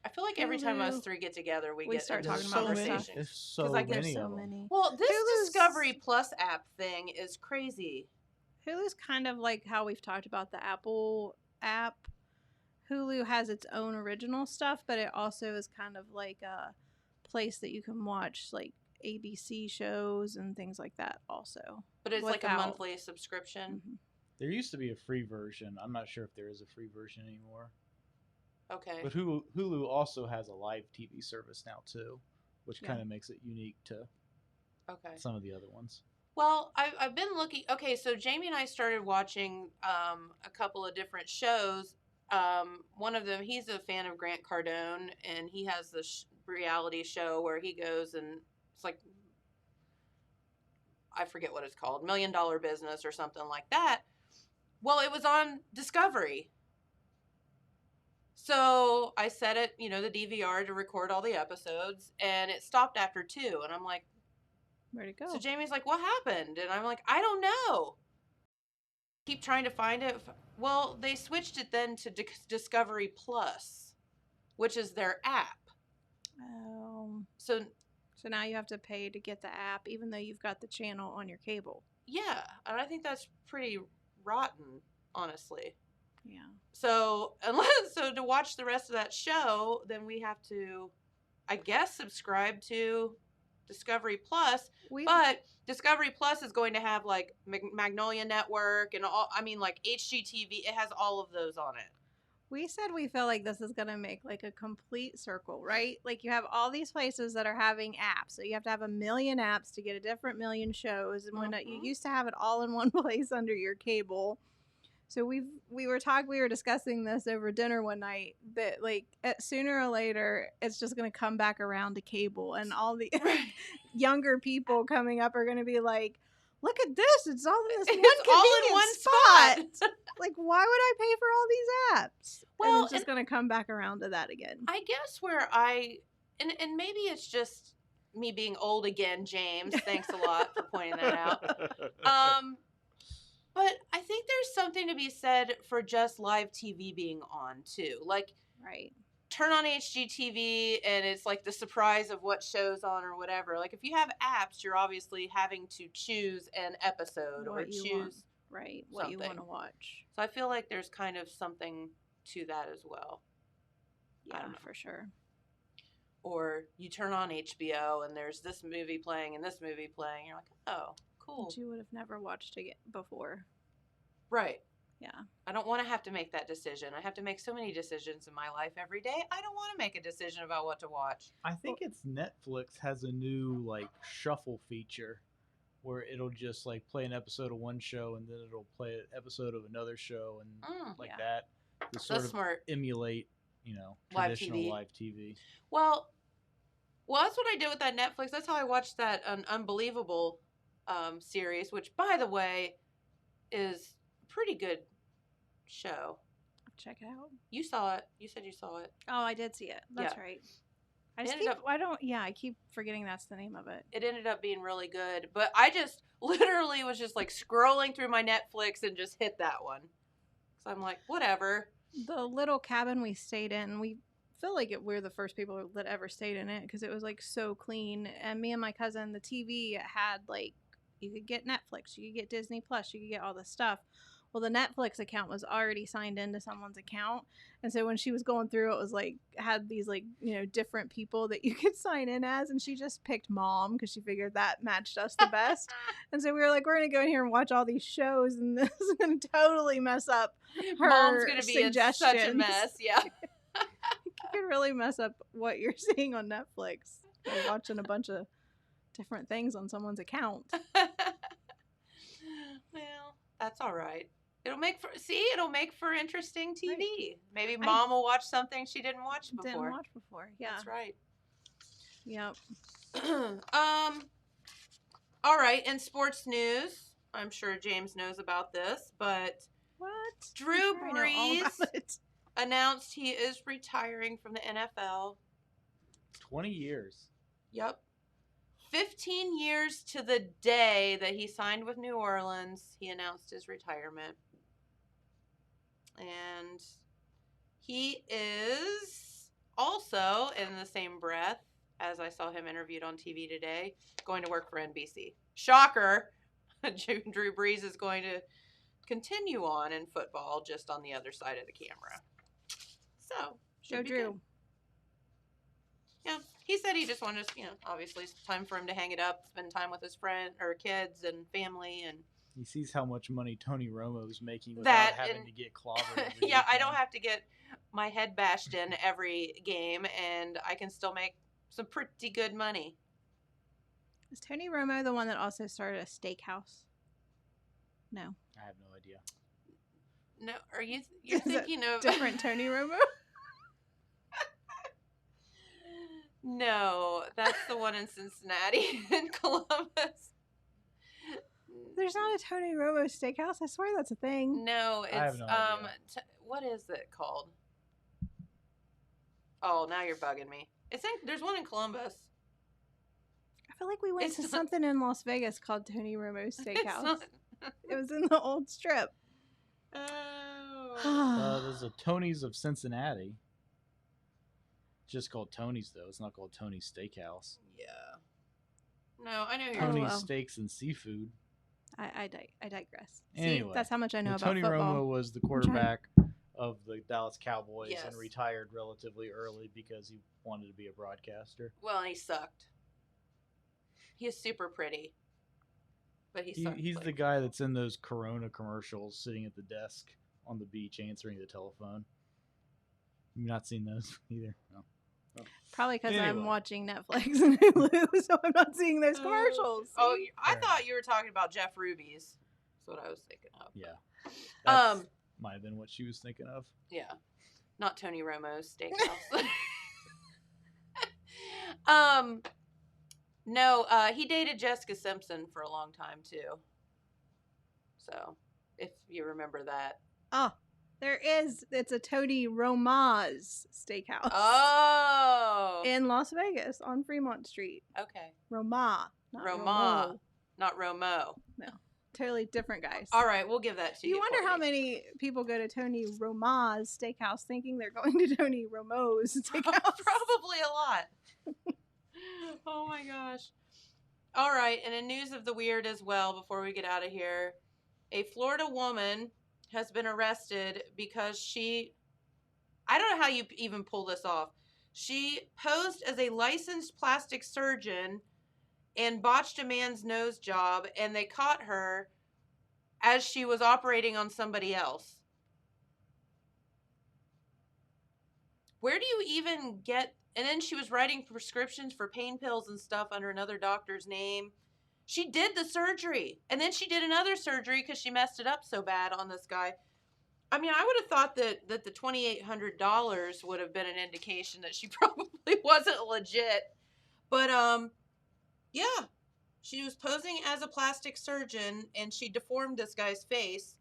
I feel like every time us Hulu. three get together, we We get start into talking this about many. conversation. There's so 'Cause I get many so of them. many. Well, this Hulu's- Discovery Plus app thing is crazy. Hulu's kind of like how we've talked about the Apple app. Hulu has its own original stuff, but it also is kind of like a place that you can watch like ABC shows and things like that also. But it's like a Without- monthly subscription. Mhm. There used to be a free version. I'm not sure if there is a free version anymore. Okay. But Hulu also has a live TV service now too, which Yeah. kind of makes it unique to Okay. some of the other ones. Well, I've been looking. Okay, so Jamie and I started watching a couple of different shows. One of them, he's a fan of Grant Cardone, and he has this reality show where he goes and it's like, I forget what it's called, $1 Million Business or something like that. Well, it was on Discovery. So I set it, the DVR to record all the episodes, and it stopped after 2. And I'm like, Where'd it go? so Jamie's like, what happened? And I'm like, I don't know. Keep trying to find it. Well, they switched it then to Discovery Plus, which is their app. Oh. So, So now you have to pay to get the app, even though you've got the channel on your cable. yeah, and I think that's pretty rotten, honestly. Yeah. So, to watch the rest of that show, then we have to, I guess, subscribe to Discovery Plus. But Discovery Plus is going to have like Magnolia Network and all. I mean, like HGTV. It has all of those on it. We said we feel like this is going to make like a complete circle, right? Like you have all these places that are having apps. So you have to have 1 million apps to get a different million shows. And when you Mhm. used to have it all in one place under your cable. So we were discussing this over dinner one night that like sooner or later it's just going to come back around to cable, and all the younger people coming up are going to be like, "Look at this! It's all in this one convenient spot. Like, why would I pay for all these apps?" Well, and it's just going to come back around to that again. I guess where and maybe it's just me being old again, James. Thanks a lot for pointing that out. But I think there's something to be said for just live TV being on too. Like, right. Turn on HGTV and it's like the surprise of what show's on or whatever. Like, if you have apps, you're obviously having to choose an episode or choose what you want to watch. So I feel like there's kind of something to that as well. Yeah, for sure. Or you turn on HBO and there's this movie playing and this movie playing. You're like, oh, cool. But you would have never watched it before. Right. Yeah. I don't want to have to make that decision. I have to make so many decisions in my life every day. I don't want to make a decision about what to watch. I think it's Netflix has a new like shuffle feature where it'll just like play an episode of one show and then it'll play an episode of another show and that to sort of emulate, traditional live TV. Well, that's what I did with that Netflix. That's how I watched that Unbelievable series, which, by the way, is a pretty good show. Check it out. You saw it. You said you saw it. Oh, I did see it. That's right. I keep forgetting that's the name of it. It ended up being really good, but I just literally was just like scrolling through my Netflix and just hit that one. So I'm like, whatever. The little cabin we stayed in, we feel like we're the first people that ever stayed in it because it was like so clean. And me and my cousin, the TV had like, you could get Netflix, you could get Disney Plus, you could get all this stuff. Well, the Netflix account was already signed into someone's account. And so when she was going through, it was like, had these like, different people that you could sign in as. And she just picked Mom because she figured that matched us the best. And so we were like, we're going to go in here and watch all these shows. And this is going to totally mess up her Mom's going to be in such a mess. Yeah. It could really mess up what you're seeing on Netflix. You're watching a bunch of different things on someone's account. Well, that's all right. It'll make for interesting TV. Right. Maybe Mom will watch something she didn't watch before. Yeah. That's right. Yep. All right, in sports news, I'm sure James knows about this, but what? Drew Brees announced he is retiring from the NFL. 20 years. Yep. 15 years to the day that he signed with New Orleans, he announced his retirement. And he is also, in the same breath, as I saw him interviewed on TV today, going to work for NBC. Shocker! Drew Brees is going to continue on in football, just on the other side of the camera. So, Joe Drew. Good. Yeah, he said he just wanted to, obviously it's time for him to hang it up, spend time with his friend or kids and family, and he sees how much money Tony Romo's making without having to get clobbered. Yeah, I don't have to get my head bashed in every game, and I can still make some pretty good money. Is Tony Romo the one that also started a steakhouse? No. I have no idea. No, you're thinking of different Tony Romo? No, that's the one in Cincinnati and Columbus. There's not a Tony Romo steakhouse. I swear that's a thing. No, it's I have no idea. What is it called? Oh, now you're bugging me. There's one in Columbus. I feel like we went to something in Las Vegas called Tony Romo Steakhouse. It was in the old strip. Oh. There's a Tony's of Cincinnati. It's just called Tony's, though. It's not called Tony's Steakhouse. Yeah. No, I know you're Tony's Steaks and Seafood. I digress. Anyway, see, that's how much I know about Tony football. Romo was the quarterback of the Dallas Cowboys and retired relatively early because he wanted to be a broadcaster. Well, he sucked. He is super pretty, but he sucked. He's the guy that's in those Corona commercials sitting at the desk on the beach answering the telephone. You've not seen those either? No. Oh. Probably because I'm watching Netflix and Hulu, so I'm not seeing those commercials. I thought you were talking about Jeff Ruby's. That's what I was thinking of. Yeah. Might have been what she was thinking of. Yeah. Not Tony Romo's steakhouse. No, he dated Jessica Simpson for a long time too. So, if you remember that. Oh, it's a Tony Roma's steakhouse. Oh. In Las Vegas on Fremont Street. Okay. Roma. Not Roma. Romo. Not Romo. No. Totally different guys. All right, we'll give that to you. You wonder how many people go to Tony Roma's steakhouse thinking they're going to Tony Romo's steakhouse. Probably a lot. Oh my gosh. All right, and in news of the weird as well, before we get out of here, a Florida woman has been arrested because I don't know how you even pull this off. She posed as a licensed plastic surgeon and botched a man's nose job, and they caught her as she was operating on somebody else. Where do you even get... And then she was writing prescriptions for pain pills and stuff under another doctor's name. She did the surgery, and then she did another surgery because she messed it up so bad on this guy. I mean, I would have thought that the $2,800 would have been an indication that she probably wasn't legit. But, yeah. She was posing as a plastic surgeon, and she deformed this guy's face.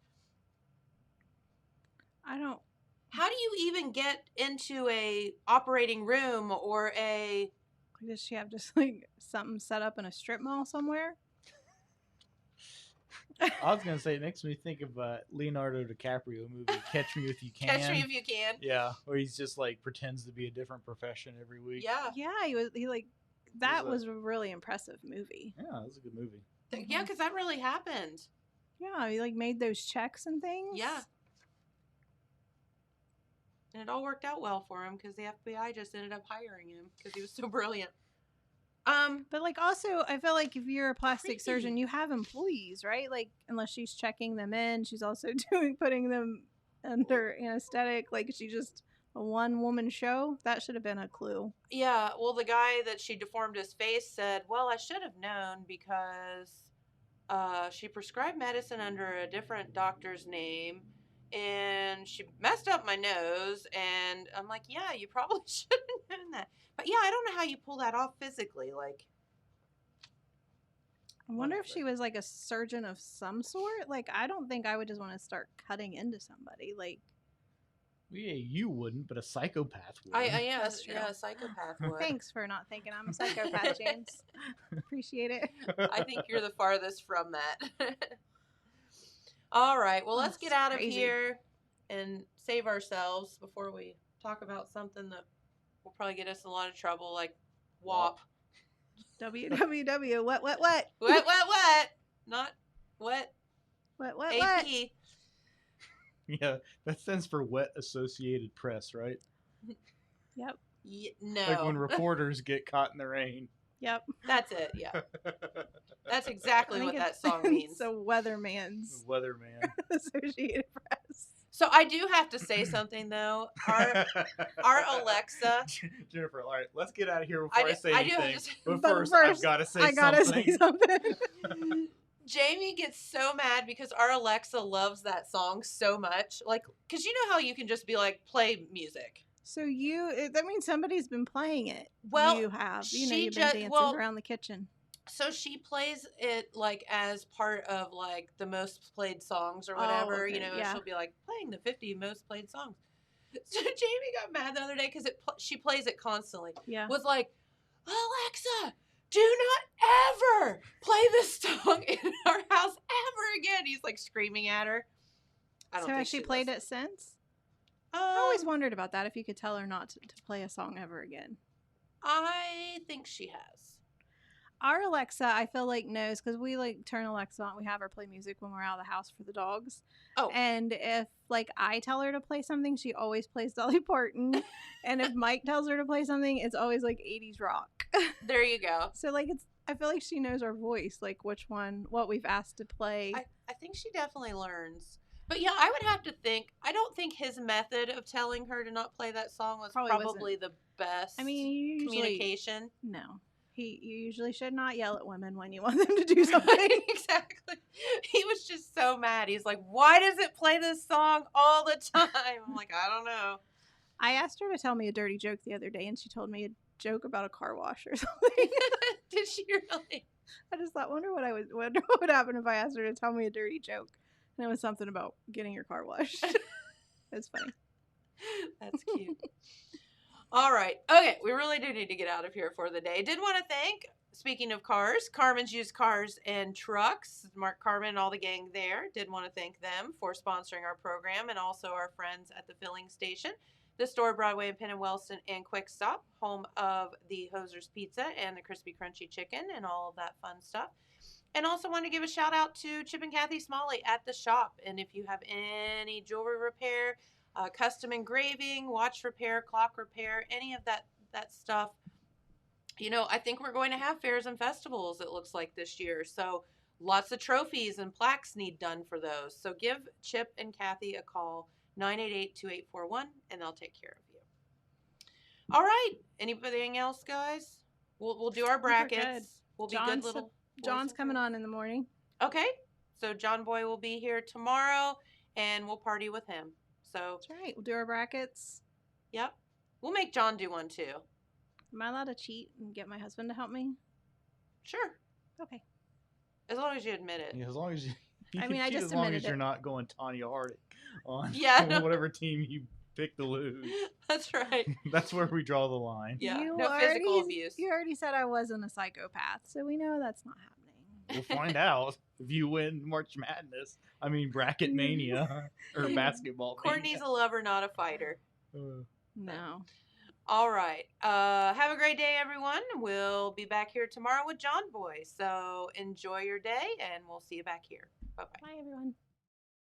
How do you even get into a operating room or a... Does she have just like something set up in a strip mall somewhere? I was gonna say it makes me think of Leonardo DiCaprio movie Catch Me If You Can. Catch Me If You Can. Yeah, where he's just like pretends to be a different profession every week. Yeah. Yeah, that was a really impressive movie. Yeah, it was a good movie. Yeah, because that really happened. Yeah, he like made those checks and things. Yeah. And it all worked out well for him because the FBI just ended up hiring him because he was so brilliant. But like also, I feel like if you're a plastic Creepy. surgeon, you have employees, right? Like unless she's checking them in, she's also putting them under anesthetic. Like she just a one woman show. That should have been a clue. Yeah, well, the guy that she deformed his face said, well, I should have known because she prescribed medicine under a different doctor's name. And she messed up my nose, and I'm like, yeah, you probably should have known that. But yeah, I don't know how you pull that off physically. Like, I wonder if whatever. she was like a surgeon of some sort. Like, I don't think I would just want to start cutting into somebody. Like, Yeah, you wouldn't, but a psychopath would. yeah, That's true. a psychopath would. thanks for not thinking I'm a psychopath, James. Appreciate it. I think you're the farthest from that. All right, well, let's get That's out of crazy. here and save ourselves before we talk about something that will probably get us in a lot of trouble, like WAP. www. What? What? Not what? What? AP. Yeah, that stands for Wet Associated Press, right? Yep. No. Like when reporters get caught in the rain. Yep. That's it, yeah. That's exactly I what think that song means. So Weatherman's Weatherman. Associated Press. So I do have to say something, though. Our Alexa... Jennifer, all right, let's get out of here before I say I do have anything. to say- But But first, first, I've got to say I gotta something. say something. Jamie gets so mad because our Alexa loves that song so much. Like, because you know how you can just be like, play music. So that means somebody's been playing it. Well, you have. she You've been just- dancing well- around the kitchen. So she plays it like as part of like the most played songs or whatever. okay, You know, yeah. she'll be like playing the 50 most played songs. So Jamie got mad the other day because she plays it constantly. Yeah. Was like, Alexa, do not ever play this song in our house ever again. He's like screaming at her. I don't So think has she played it since? Um, I always wondered about that. If you could tell her not to play a song ever again. I think she has. Our Alexa, I feel like knows because we like turn Alexa on. We have her play music when we're out of the house for the dogs. Oh. And if like I tell her to play something, she always plays Dolly Parton. And if Mike tells her to play something, it's always like 80s rock. There you go. So like I feel like she knows our voice, like which one, what we've asked to play. I think she definitely learns. But yeah, I would have to think. I don't think his method of telling her to not play that song was Probably probably the best I mean, you usually communication. no. You usually should not yell at women when you want them to do something. Exactly. He was just so mad. He's like, why does it play this song all the time? I'm like, I don't know. I asked her to tell me a dirty joke the other day, and she told me a joke about a car wash or something. Did she really? I just thought, wonder what would happen if I asked her to tell me a dirty joke, and it was something about getting your car washed. It's funny. That's cute. All right. Okay, we really do need to get out of here for the day. Did want to thank, speaking of cars, Carmen's Used Cars and Trucks. Mark Carmen and all the gang there. Did want to thank them for sponsoring our program, and also our friends at the filling station, the store Broadway and Penn and Wellston, and Quick Stop, home of the Hoser's Pizza and the Crispy Crunchy Chicken and all of that fun stuff. And also want to give a shout out to Chip and Kathy Smalley at the shop. And if you have any jewelry repair, custom engraving, watch repair, clock repair, any of that stuff, you know, I think we're going to have fairs and festivals, it looks like, this year. So lots of trophies and plaques need done for those. So give Chip and Kathy a call, 988-2841, and they'll take care of you. All right. Anything else, guys? We'll do our brackets. We'll be good little. John's coming on in the morning. Okay. So John Boy will be here tomorrow, and we'll party with him. So That's right. We'll do our brackets. Yep. We'll make John do one too. Am I allowed to cheat and get my husband to help me? Sure. Okay. As long as you admit it. Yeah, as long as you I can mean, I cheat, just as long admitted as you're it. not going Tanya Harding on Yeah, no. whatever team you pick to lose. That's right. That's where we draw the line. Yeah. You No physical abuse. You already said I wasn't a psychopath, so we know that's not happening. We'll find out if you win March Madness. I mean, Bracket Mania or Basketball Courtney's a lover, not a fighter. Mania. No. All right. Have a great day, everyone. We'll be back here tomorrow with John Boy. So enjoy your day, and we'll see you back here. Bye-bye. Bye, everyone.